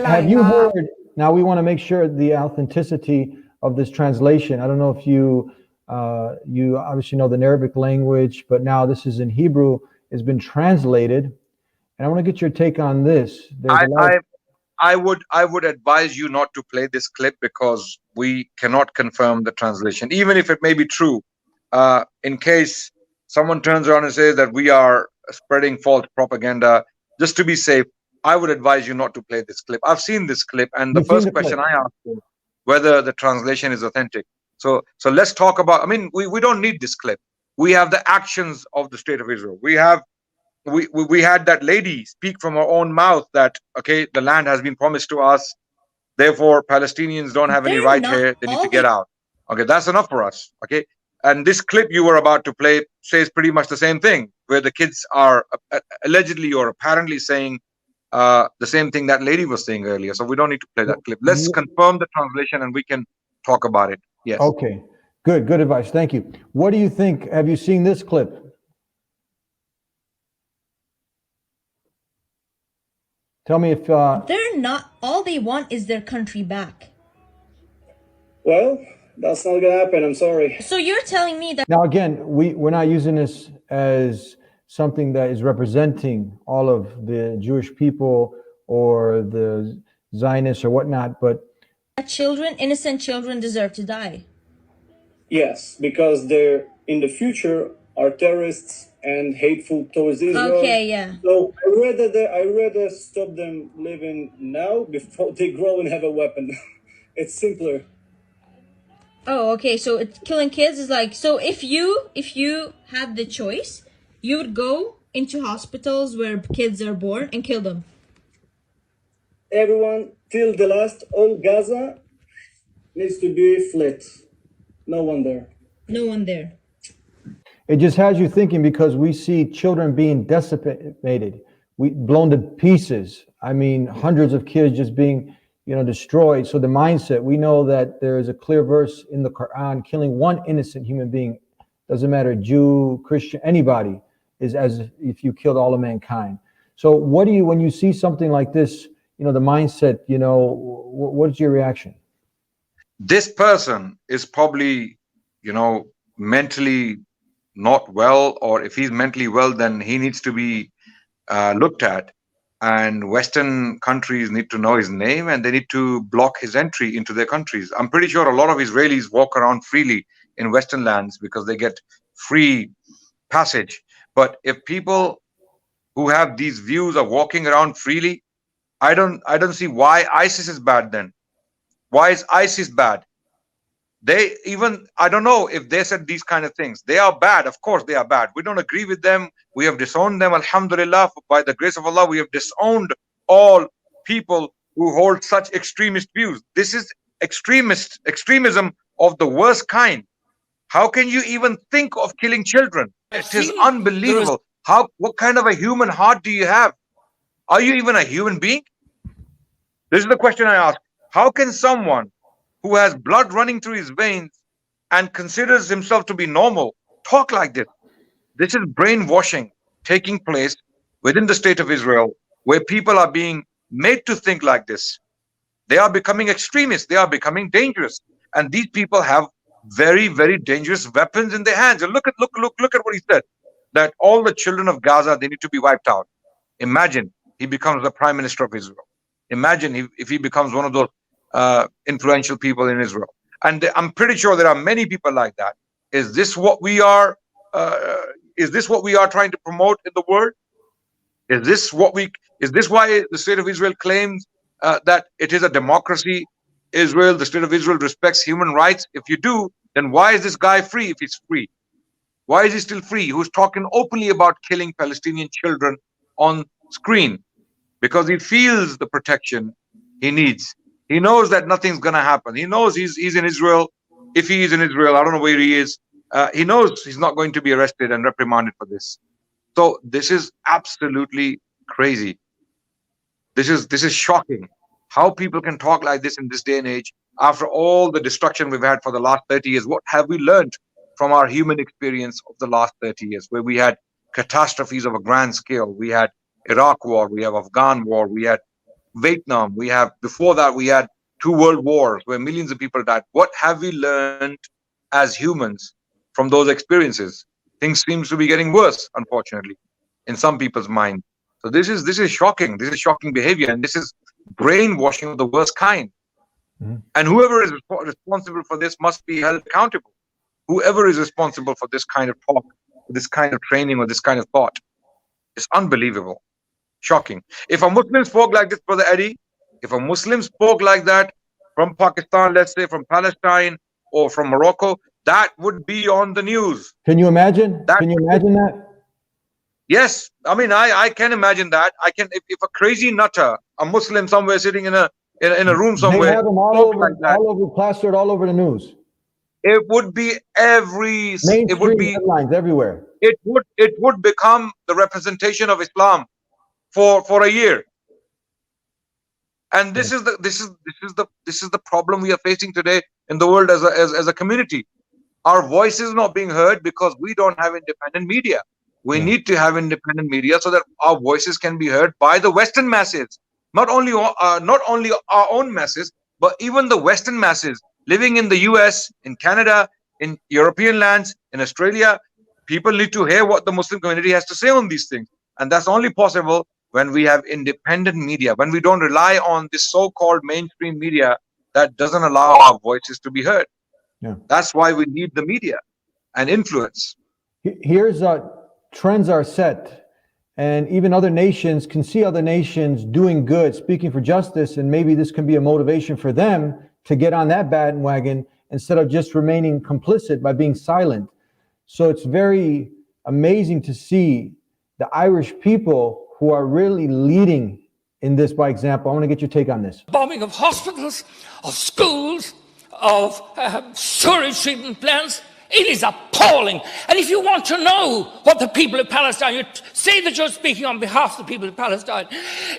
Have you heard? Now we want to make sure the authenticity of this translation. I don't know if you obviously know the Arabic language, but now this is in Hebrew. It's been translated, and I want to get your take on this. I would advise you not to play this clip because we cannot confirm the translation, even if it may be true. In case someone turns around and says that we are spreading false propaganda, just to be safe, I would advise you not to play this clip. I've seen this clip, and the first question I asked was whether the translation is authentic. So let's talk about, I mean, we don't need this clip. We have the actions of the state of Israel. We had that lady speak from her own mouth that, okay, the land has been promised to us, therefore Palestinians don't have any right here, they need to get out. Okay, that's enough for us. Okay, and this clip you were about to play says pretty much the same thing, where the kids are allegedly or apparently saying the same thing that lady was saying earlier. So we don't need to play that clip. Let's confirm the translation and we can talk about it. Yes. Okay, good advice. Thank you. What do you think? Have you seen this clip? Tell me if they're not, all they want is their country back. Well, that's not gonna happen. I'm sorry. So you're telling me that now again, we're not using this as something that is representing all of the Jewish people or the Zionists or whatnot, but children, innocent children, deserve to die. Yes, because they're in the future are terrorists and hateful towards Israel. Okay, yeah. So I rather stop them living now before they grow and have a weapon. It's simpler. Oh, okay. So it's killing kids is like, so if you had the choice, you would go into hospitals where kids are born and kill them. Everyone till the last, all Gaza needs to be fled. No one there. No one there. It just has you thinking because we see children being decimated, blown to pieces. I mean, hundreds of kids just being, destroyed. So the mindset, we know that there is a clear verse in the Quran, killing one innocent human being, doesn't matter, Jew, Christian, anybody, is as if you killed all of mankind. So what do you, when you see something like this, the mindset, what's your reaction? This person is probably, mentally not well, or if he's mentally well, then he needs to be looked at. And Western countries need to know his name and they need to block his entry into their countries. I'm pretty sure a lot of Israelis walk around freely in Western lands because they get free passage. But if people who have these views are walking around freely, I don't see why ISIS is bad then. Why is ISIS bad? I don't know if they said these kind of things. They are bad. Of course they are bad. We don't agree with them. We have disowned them. Alhamdulillah, by the grace of Allah, we have disowned all people who hold such extremist views. This is extremism of the worst kind. How can you even think of killing children? It is unbelievable. What kind of a human heart do you have? Are you even a human being? This is the question I ask. How can someone who has blood running through his veins and considers himself to be normal talk like this? This is brainwashing taking place within the state of Israel, where people are being made to think like this. They are becoming extremists. They are becoming dangerous. And these people have very, very dangerous weapons in their hands. And look at what he said, that all the children of Gaza, they need to be wiped out. Imagine he becomes the prime minister of Israel. Imagine if he becomes one of those influential people in Israel. And I'm pretty sure there are many people like that. Is this what we are? Is this what we are trying to promote in the world? Is this why the state of Israel claims that it is a democracy? Israel, the state of Israel respects human rights. If you do, then why is this guy free if he's free? Why is he still free? Who's talking openly about killing Palestinian children on screen? Because he feels the protection he needs. He knows that nothing's going to happen. He knows he's in Israel. If he is in Israel, I don't know where he is. He knows he's not going to be arrested and reprimanded for this. So this is absolutely crazy. This is shocking. How people can talk like this in this day and age after all the destruction we've had for the last 30 years. What have we learned from our human experience of the last 30 years, where we had catastrophes of a grand scale? We had Iraq war, we have Afghan war, we had Vietnam, before that we had 2 world wars where millions of people died. What have we learned as humans from those experiences? Things seems to be getting worse, unfortunately, in some people's mind. So this is shocking. This is shocking behavior, and this is brainwashing of the worst kind. And whoever is responsible for this must be held accountable. Whoever is responsible for this kind of talk, this kind of training, or this kind of thought, it's unbelievable. Shocking. If a Muslim spoke like this, Brother Eddie, if a Muslim spoke like that from Pakistan, let's say from Palestine or from Morocco, that would be on the news. Can you imagine? Can you imagine that? Yes. I mean, I can imagine that. I can, if a crazy nutter, a Muslim somewhere sitting in a room somewhere. They have them all over, plastered all over the news. It would be mainstream headlines everywhere. It would become the representation of Islam for a year. And this is the problem we are facing today in the world as a community. Our voice is not being heard because we don't have independent media. We need to have independent media so that our voices can be heard by the Western masses. Not only our own masses, but even the Western masses living in the US, in Canada, in European lands, in Australia. People need to hear what the Muslim community has to say on these things. And that's only possible when we have independent media, when we don't rely on this so-called mainstream media that doesn't allow our voices to be heard. Yeah. That's why we need the media and influence. Here's trends are set, and even other nations can see other nations doing good, speaking for justice, and maybe this can be a motivation for them to get on that bandwagon instead of just remaining complicit by being silent. So it's very amazing to see the Irish people who are really leading in this by example. I want to get your take on this. Bombing of hospitals, of schools, of sewage treatment plants. It is appalling. And if you want to know what the people of Palestine, you say that you're speaking on behalf of the people of Palestine.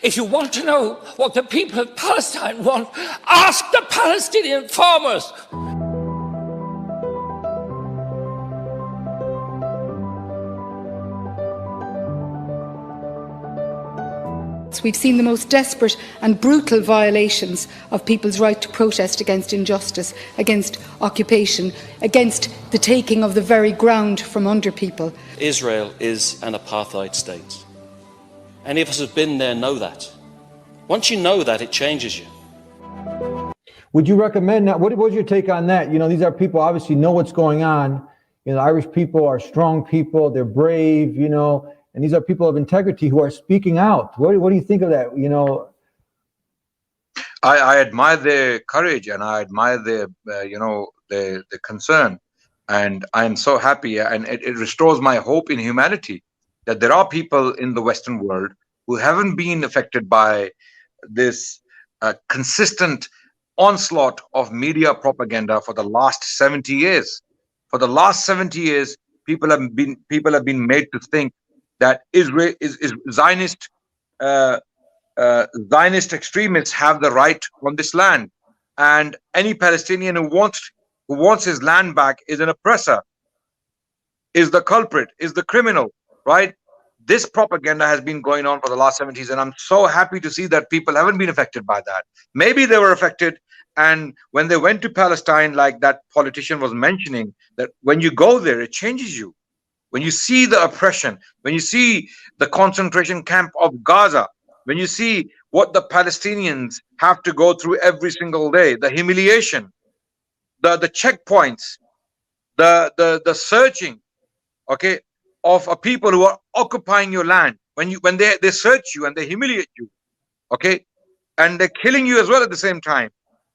If you want to know what the people of Palestine want, ask the Palestinian farmers. We've seen the most desperate and brutal violations of people's right to protest against injustice, against occupation, against the taking of the very ground from under people. Israel is an apartheid state. Any of us who've been there know that. Once you know that, it changes you. Would you recommend that? What's your take on that? You know, these are people obviously know what's going on. You know, Irish people are strong people. They're brave, you know. And these are people of integrity who are speaking out. What do you think of that? You know, I admire their courage and I admire their, their concern. And I am so happy, and it restores my hope in humanity that there are people in the Western world who haven't been affected by this consistent onslaught of media propaganda for the last 70 years. For the last 70 years, people have been made to think that Israel is Zionist. Zionist extremists have the right on this land, and any Palestinian who wants his land back is an oppressor, is the culprit, is the criminal, right? This propaganda has been going on for the last 70 years, and I'm so happy to see that people haven't been affected by that. Maybe they were affected, and when they went to Palestine, like that politician was mentioning, that when you go there, it changes you. When you see the oppression, when you see the concentration camp of Gaza, when you see what the Palestinians have to go through every single day, the humiliation, the checkpoints, the searching, okay, of a people who are occupying your land, when they search you and they humiliate you, okay, and they're killing you as well at the same time.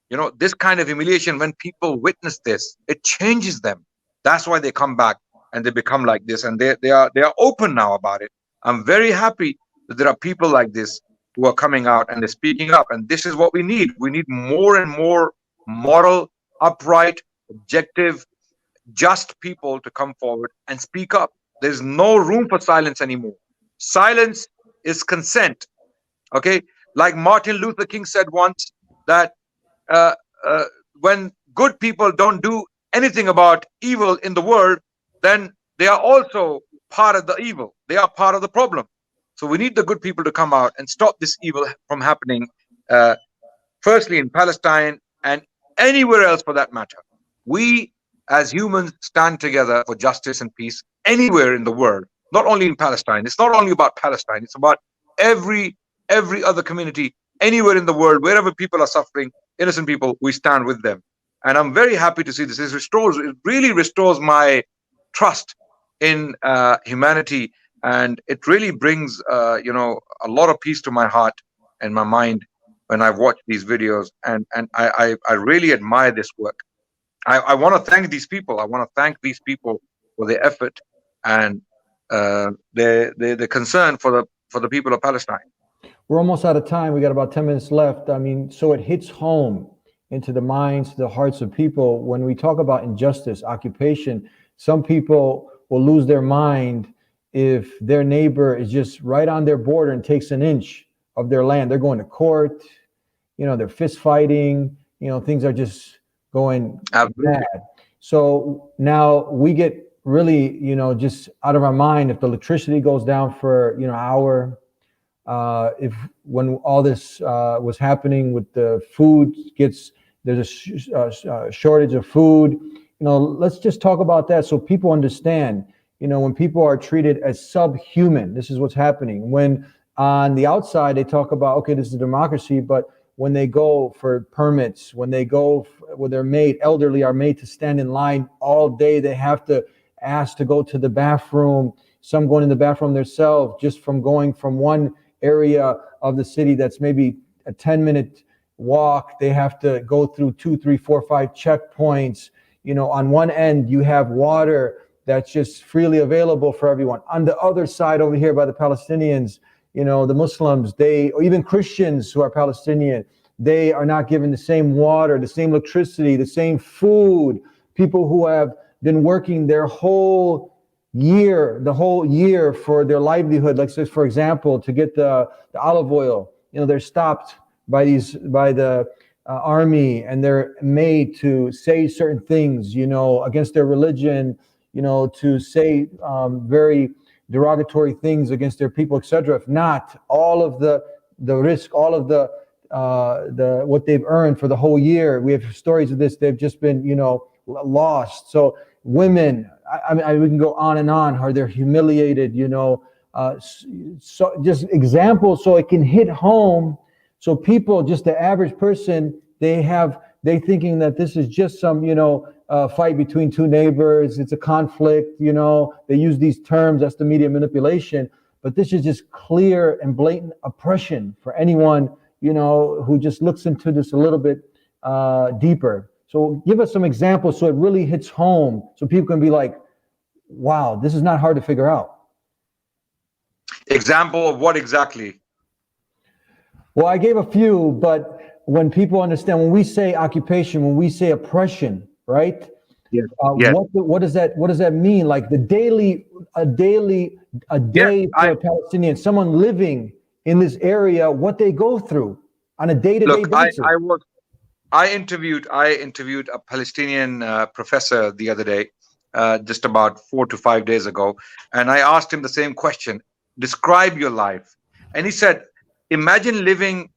You know, this kind of humiliation, when people witness this, it changes them. That's why they come back and they become like this, and they are open now about it. I'm very happy that there are people like this who are coming out and they're speaking up, and this is what we need. We need more and more moral, upright, objective, just people to come forward and speak up. There's no room for silence anymore. Silence is consent. Okay, like Martin Luther King said once, that when good people don't do anything about evil in the world, then they are also part of the evil. They are part of the problem. So we need the good people to come out and stop this evil from happening, firstly in Palestine and anywhere else for that matter. We as humans stand together for justice and peace anywhere in the world, not only in Palestine. It's not only about Palestine, it's about every other community anywhere in the world. Wherever people are suffering, innocent people, we stand with them. And I'm very happy to see this. It really restores my trust in humanity, and it really brings you know, a lot of peace to my heart and my mind when I watch these videos, and I really admire this work. I want to thank these people. I want to thank these people for their effort and their concern for the people of Palestine. We're almost out of time. We got about 10 minutes left. I mean, so it hits home into the minds, the hearts of people. When we talk about injustice, occupation, some people will lose their mind if their neighbor is just right on their border and takes an inch of their land. They're going to court, you know, they're fist fighting, you know, things are just going bad. So now we get really, you know, just out of our mind if the electricity goes down for, you know, an hour. When all this was happening with the food there's a shortage of food, you know, let's just talk about that so people understand, you know, when people are treated as subhuman, this is what's happening. When on the outside, they talk about, okay, this is a democracy, but when they go for permits, when they're elderly are made to stand in line all day, they have to ask to go to the bathroom, some going in the bathroom themselves, just from going from one area of the city that's maybe a 10-minute walk, they have to go through 2, 3, 4, 5 checkpoints. You know, on one end you have water that's just freely available for everyone. On the other side over here by the Palestinians, you know, the Muslims, or even Christians who are Palestinian, they are not given the same water, the same electricity, the same food. People who have been working the whole year for their livelihood, like say, for example, to get the olive oil, you know, they're stopped by the army, and they're made to say certain things, you know, against their religion, you know, to say very derogatory things against their people, etc. If not, all of the risk, all of the what they've earned for the whole year, we have stories of this, they've just been, you know, lost. So women, I mean, we can go on and on, how they're humiliated, you know, so just examples so it can hit home. So people, just the average person, they thinking that this is just some, you know, fight between two neighbors. It's a conflict, you know, they use these terms, that's the media manipulation, but this is just clear and blatant oppression for anyone, you know, who just looks into this a little bit deeper. So give us some examples so it really hits home, so people can be like, wow, this is not hard to figure out. Example of what exactly? Well, I gave a few, but when people understand, when we say occupation, when we say oppression, right? Yes. What does that mean? Like a day for a Palestinian, someone living in this area, what they go through on a day-to-day basis. I interviewed a Palestinian professor the other day, just about 4 to 5 days ago, and I asked him the same question. describe your life. And he said, imagine living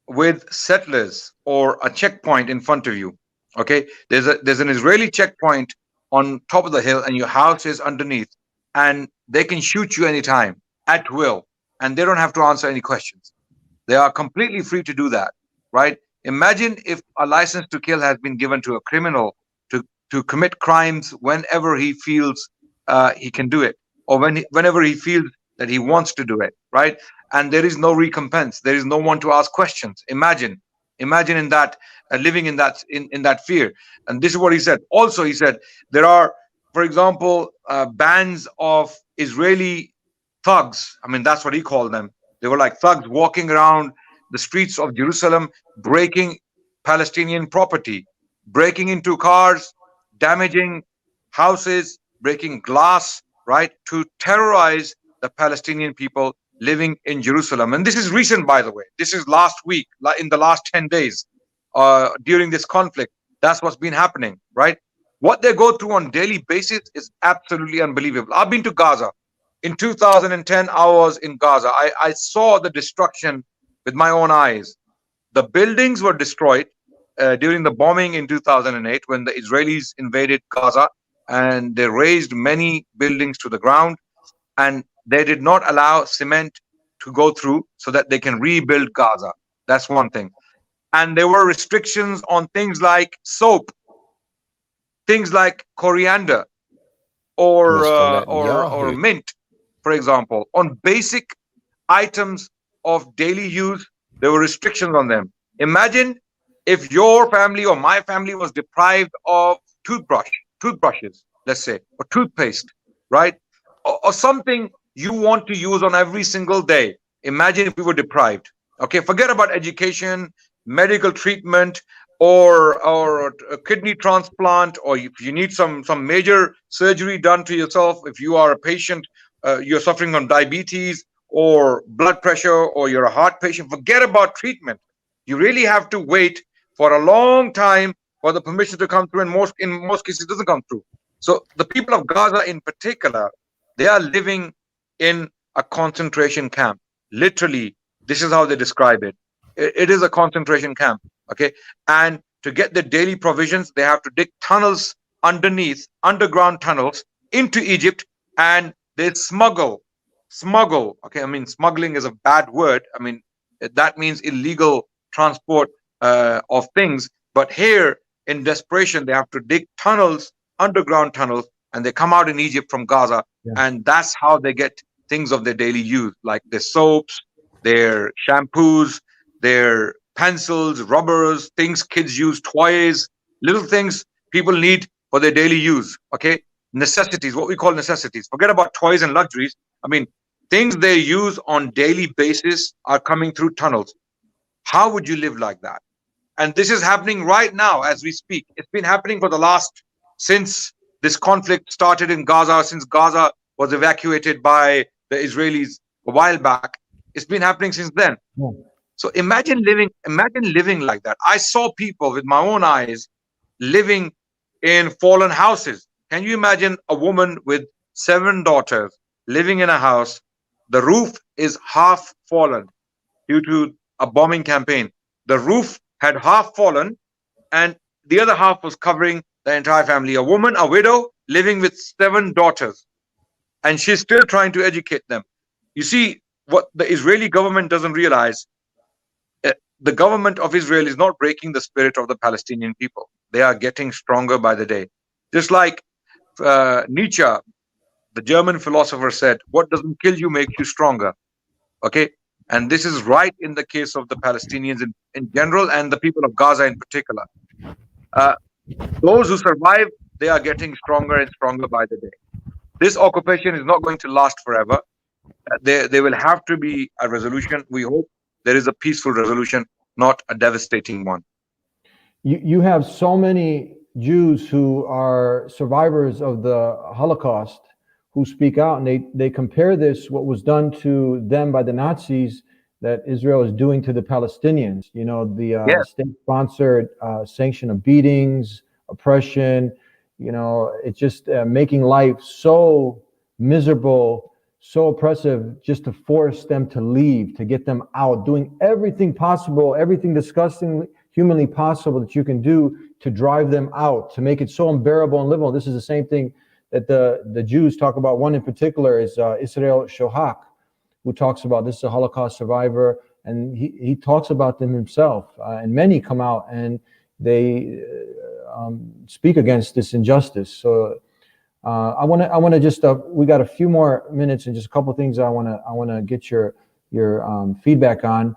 with settlers or a checkpoint in front of you. Okay, there's an Israeli checkpoint on top of the hill, and your house is underneath, and they can shoot you anytime at will, and they don't have to answer any questions. They are completely free to do that, right? Imagine if a license to kill has been given to a criminal to commit crimes whenever he feels he can do it, or whenever he feels that he wants to do it, right? And there is no recompense. There is no one to ask questions. Imagine in that, living in that fear. And this is what he said. Also, he said there are, for example, bands of Israeli thugs. I mean, that's what he called them. They were like thugs walking around the streets of Jerusalem, breaking Palestinian property, breaking into cars, damaging houses, breaking glass, right, to terrorize the Palestinian people living in Jerusalem. And this is recent, by the way. This is last week, in the last 10 days, during this conflict. That's what's been happening, right? What they go through on a daily basis is absolutely unbelievable. I've been to Gaza. In 2010, I was in Gaza. I saw the destruction with my own eyes. The buildings were destroyed during the bombing in 2008 when the Israelis invaded Gaza, and they razed many buildings to the ground, and they did not allow cement to go through so that they can rebuild Gaza. That's one thing. And there were restrictions on things like soap, things like coriander, or mint, for example. On basic items of daily use, there were restrictions on them. Imagine if your family or my family was deprived of toothbrushes, let's say, or toothpaste, right? Or something you want to use on every single day. Imagine if we were deprived. Okay, forget about education, medical treatment, or a kidney transplant, or if you need some major surgery done to yourself, if you are a patient, you're suffering from diabetes or blood pressure, or you're a heart patient, forget about treatment. You really have to wait for a long time for the permission to come through, and in most cases it doesn't come through. So the people of Gaza in particular, they are living in a concentration camp. Literally, this is how they describe it. It is a concentration camp, okay? And to get the daily provisions, they have to dig tunnels underground tunnels into Egypt, and they smuggle, okay? I mean, smuggling is a bad word. I mean, that means illegal transport of things. But here, in desperation, they have to dig tunnels, underground tunnels, and they come out in Egypt from Gaza, and that's how they get things of their daily use, like their soaps, their shampoos, their pencils, rubbers, things kids use, toys, little things people need for their daily use, okay? Necessities, what we call necessities. Forget about toys and luxuries. I mean, things they use on daily basis are coming through tunnels. How would you live like that? And this is happening right now as we speak. It's been happening for since this conflict started in Gaza, since Gaza was evacuated by the Israelis a while back. It's been happening since then. Yeah. So imagine living like that. I saw people with my own eyes living in fallen houses. Can you imagine a woman with 7 daughters living in a house? The roof is half fallen due to a bombing campaign. The roof had half fallen, and the other half was covering the entire family. A woman, a widow, living with 7 daughters, and she's still trying to educate them. You see, what the Israeli government doesn't realize, the government of Israel is not breaking the spirit of the Palestinian people. They are getting stronger by the day. Just like Nietzsche, the German philosopher, said, what doesn't kill you makes you stronger. Okay? And this is right in the case of the Palestinians in general, and the people of Gaza in particular. Those who survive, they are getting stronger and stronger by the day. This occupation is not going to last forever. There will have to be a resolution. We hope there is a peaceful resolution, not a devastating one. You have so many Jews who are survivors of the Holocaust who speak out, and they compare this, what was done to them by the Nazis, that Israel is doing to the Palestinians. You know, the state-sponsored sanction of beatings, oppression. You know, it's just making life so miserable, so oppressive just to force them to leave, to get them out, doing everything possible, everything disgustingly, humanly possible that you can do to drive them out, to make it so unbearable and livable. This is the same thing that the Jews talk about. One in particular is Israel Shohak, who talks about, this is a Holocaust survivor, and he talks about them himself. And many come out and they speak against this injustice. So I want to just we got a few more minutes and just a couple of things I want to get your feedback on.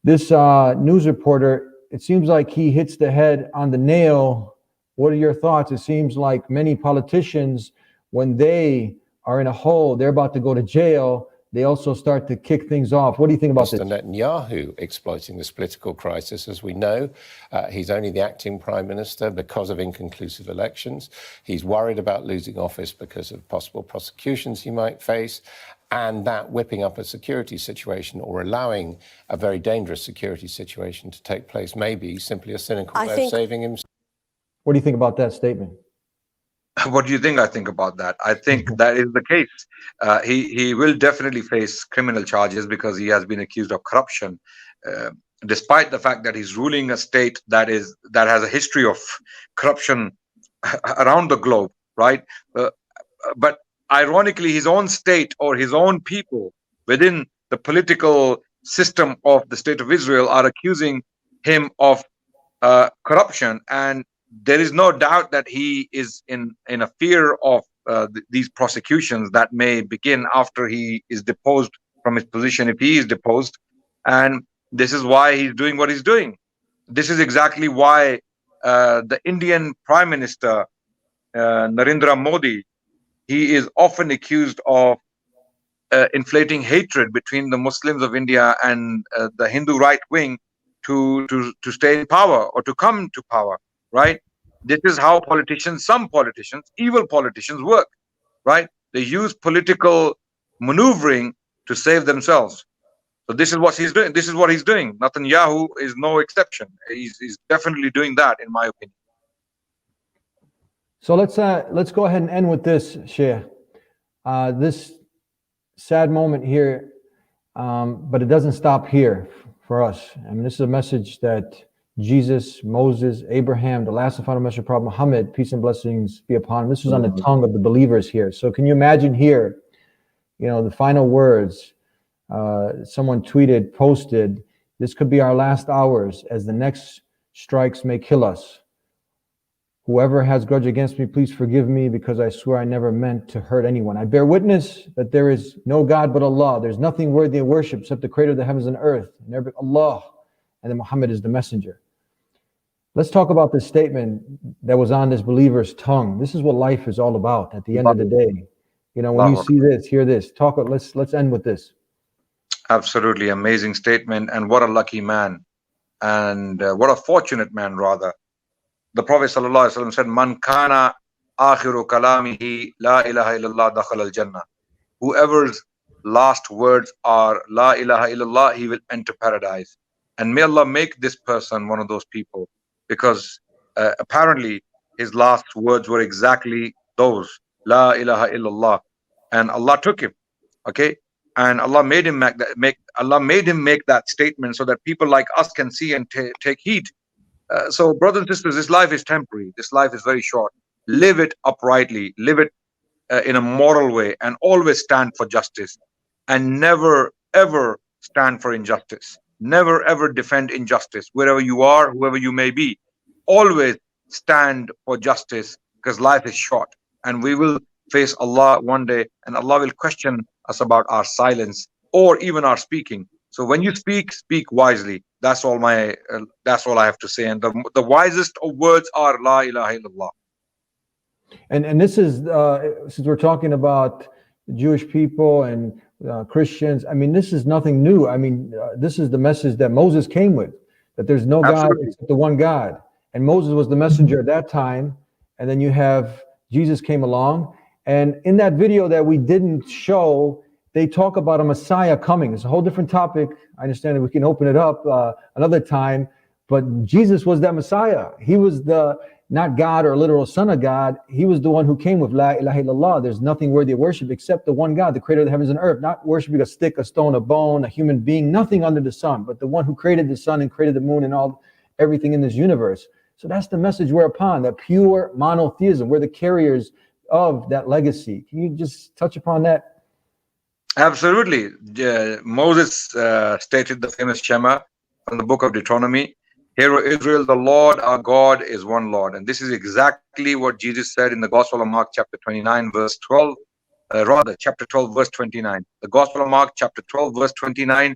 This news reporter, it seems like he hits the head on the nail. What are your thoughts? It seems like many politicians, when they are in a hole, they're about to go to jail, they also start to kick things off. What do you think about this? Mr. Netanyahu exploiting this political crisis. As we know, he's only the acting prime minister because of inconclusive elections. He's worried about losing office because of possible prosecutions he might face, and that whipping up a security situation or allowing a very dangerous security situation to take place may be simply a cynical way of saving himself. What do you think about that statement? What do you think I think about that? I think that is the case. He will definitely face criminal charges because he has been accused of corruption, despite the fact that he's ruling a state that has a history of corruption around the globe, right? But ironically, his own state or his own people within the political system of the state of Israel are accusing him of corruption, and there is no doubt that he is in a fear of these prosecutions that may begin after he is deposed from his position, if he is deposed. And this is why he's doing what he's doing. This is exactly why the Indian Prime Minister, Narendra Modi, he is often accused of inflating hatred between the Muslims of India and the Hindu right wing to stay in power or to come to power. Right? This is how some politicians, evil politicians work, right? They use political maneuvering to save themselves. So this is what he's doing. This is what he's doing. Netanyahu is no exception. He's definitely doing that, in my opinion. So let's go ahead and end with this, Sheikh. This sad moment here, but it doesn't stop here for us. I mean, this is a message that Jesus, Moses, Abraham, the last and final messenger, Prophet Muhammad, peace and blessings be upon him. This was on the tongue of the believers here. So can you imagine here, the final words, someone posted, this could be our last hours as the next strikes may kill us. Whoever has grudge against me, please forgive me, because I swear I never meant to hurt anyone. I bear witness that there is no God but Allah. There's nothing worthy of worship except the creator of the heavens and earth, and every Allah, and then Muhammad is the messenger. Let's talk about this statement that was on this believer's tongue. This is what life is all about at the end of the day. When you see this, hear this, let's end with this. Absolutely amazing statement, and what a lucky man, and what a fortunate man, rather. The Prophet ﷺ said, "Man kana akhiru kalamihi la ilaha illallah dakhal al-jannah." Whoever's last words are la ilaha illallah, he will enter paradise. And may Allah make this person one of those people, because apparently his last words were exactly those, la ilaha illallah, and Allah took him. Okay, and Allah made him make that statement so that people like us can see and take heed. So, brothers and sisters, this life is temporary. This life is very short. Live it uprightly. Live it in a moral way, and always stand for justice, and never ever stand for injustice. Never ever defend injustice wherever you are, whoever you may be. Always stand for justice, because life is short, and we will face Allah one day, and Allah will question us about our silence or even our speaking. So when you speak wisely. That's all I have to say. And the wisest of words are la ilaha illallah. And this is since we're talking about Jewish people and Christians, I mean, this is nothing new. I mean, this is the message that Moses came with, that there's no God except the one God. And Moses was the messenger at that time. And then you have Jesus came along. And in that video that we didn't show, they talk about a Messiah coming. It's a whole different topic. I understand that we can open it up another time. But Jesus was that Messiah. He was the not God or a literal son of God. He was the one who came with La ilaha illallah. There's nothing worthy of worship except the one God, the creator of the heavens and earth, not worshiping a stick, a stone, a bone, a human being, nothing under the sun, but the one who created the sun and created the moon and everything in this universe. So that's the message we're upon, that pure monotheism. We're the carriers of that legacy. Can you just touch upon that? Absolutely. Moses stated the famous Shema from the book of Deuteronomy. Hear, O Israel, the Lord our God is one Lord. And this is exactly what Jesus said in the Gospel of Mark chapter 29 verse 12, chapter 12 verse 29. The Gospel of Mark chapter 12 verse 29,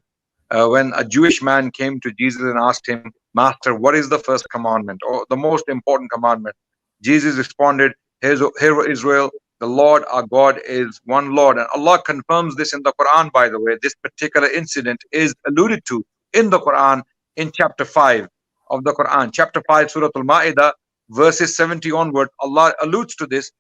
when a Jewish man came to Jesus and asked him, Master, what is the first commandment or the most important commandment? Jesus responded, Hear, O Israel, the Lord our God is one Lord. And Allah confirms this in the Quran, by the way. This particular incident is alluded to in the Quran in chapter 5 of the Quran. Chapter 5, Surah Al-Ma'idah, verses 70 onward, Allah alludes to this,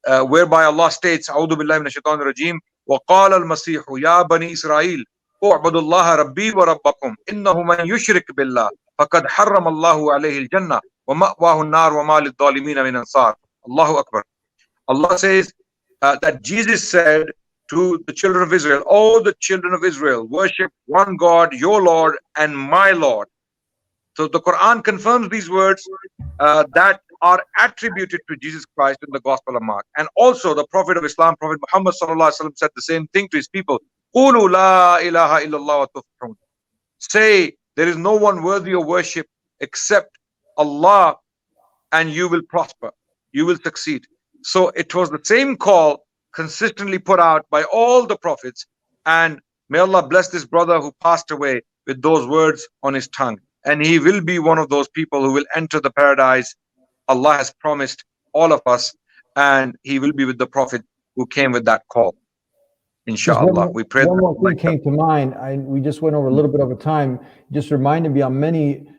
whereby Allah states, A'udhu billahi minash shaitanir rajim, وَقَالَ الْمَسِيحُ يَا بَنِي إِسْرَائِيلِ اعْبُدُوا اللَّهَ رَبِّي وَرَبَّكُمْ إِنَّهُ مَنْ يُشْرِكْ بِاللَّهِ فَقَدْ حَرَّمَ اللَّهُ عَلَيْهِ الْجَنَّةَ وَمَأْوَاهُ النَّارُ وَمَا لِلظَّالِمِينَ مِنْ أَنصَارٍ. Allahu Akbar. Allah says that Jesus said to the children of Israel, "O the children of Israel, worship one God, your Lord and my Lord." So the Quran confirms these words that are attributed to Jesus Christ in the Gospel of Mark. And also the Prophet of Islam, Prophet Muhammad ﷺ, said the same thing to his people. قُولُوا لَا إِلَهَ إِلَّا اللَّهُ وَتُفْلِحُونَ. Say, there is no one worthy of worship except Allah, and you will prosper, you will succeed. So it was the same call consistently put out by all the prophets, and may Allah bless this brother who passed away with those words on his tongue, and he will be one of those people who will enter the paradise Allah has promised all of us, and he will be with the prophet who came with that call. Inshallah, we pray. One more thing came to mind. We just went over a little bit over time. Just reminded me on many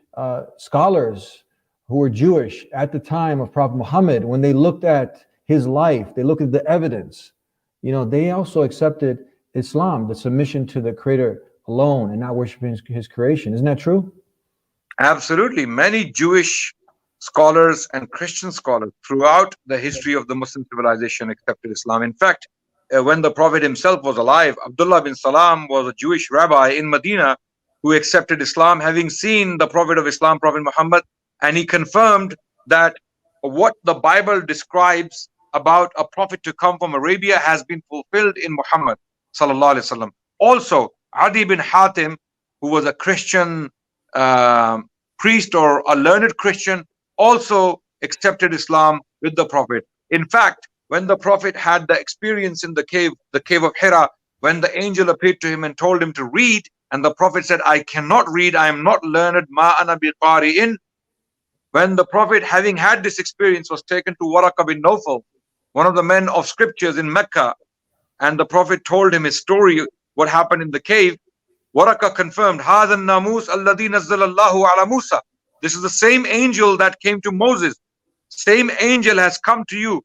scholars who were Jewish at the time of Prophet Muhammad, when they looked at his life, they looked at the evidence, they also accepted Islam, the submission to the Creator alone and not worshiping his creation. Isn't that true? Absolutely. Many Jewish scholars and Christian scholars throughout the history of the Muslim civilization accepted Islam. In fact, when the Prophet himself was alive, Abdullah bin Salam was a Jewish rabbi in Medina who accepted Islam, having seen the Prophet of Islam, Prophet Muhammad, and he confirmed that what the Bible describes about a prophet to come from Arabia has been fulfilled in Muhammad sallallahu alaihi wasallam. Also, Adi bin Hatim, who was a Christian priest or a learned Christian, also accepted Islam with the Prophet. In fact, when the Prophet had the experience in the cave of Hira, when the angel appeared to him and told him to read, and the Prophet said, I cannot read, I am not learned, ma ana biqari'in. When the Prophet, having had this experience, was taken to Waraka bin Nawfal, one of the men of scriptures in Mecca, and the Prophet told him his story, what happened in the cave, Waraka confirmed, هَذَا النَّامُوسَ الَّذِي نَزَّلَ اللَّهُ عَلَى مُوسَى. This is the same angel that came to Moses. Same angel has come to you.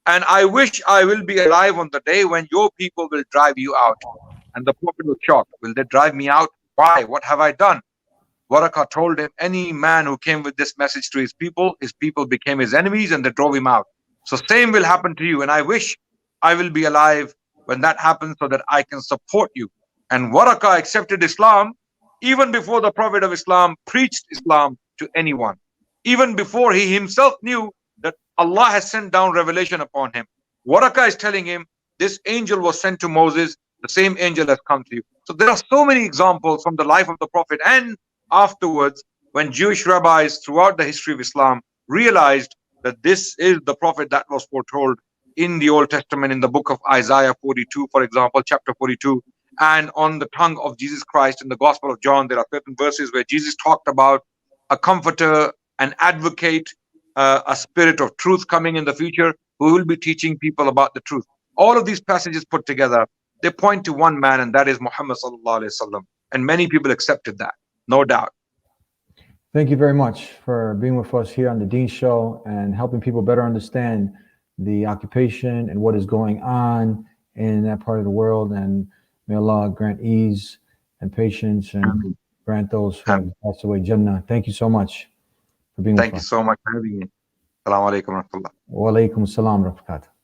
And I wish I will be alive on the day when your people will drive you out. And the Prophet was shocked. Will they drive me out? Why? What have I done? Waraka told him, any man who came with this message to his people became his enemies and they drove him out. So same will happen to you. And I wish I will be alive when that happens so that I can support you. And Waraka accepted Islam even before the Prophet of Islam preached Islam to anyone. Even before he himself knew that Allah has sent down revelation upon him. Waraka is telling him, this angel was sent to Moses, the same angel has come to you. So there are so many examples from the life of the Prophet and afterwards, when Jewish rabbis throughout the history of Islam realized that this is the Prophet that was foretold in the Old Testament, in the book of Isaiah 42, for example, chapter 42, and on the tongue of Jesus Christ in the Gospel of John, there are certain verses where Jesus talked about a comforter, an advocate, a spirit of truth coming in the future who will be teaching people about the truth. All of these passages put together, they point to one man, and that is Muhammad sallallahu alaihi wasallam. And many people accepted that, no doubt. Thank you very much for being with us here on the Dean Show and helping people better understand the occupation and what is going on in that part of the world. And may Allah grant ease and patience and grant those who have passed away Jannah. Thank you so much for being with us. Thank you so much for having me. Assalamu alaikum wa rahmatullah. Wa alaikum assalam wa rahmatullah.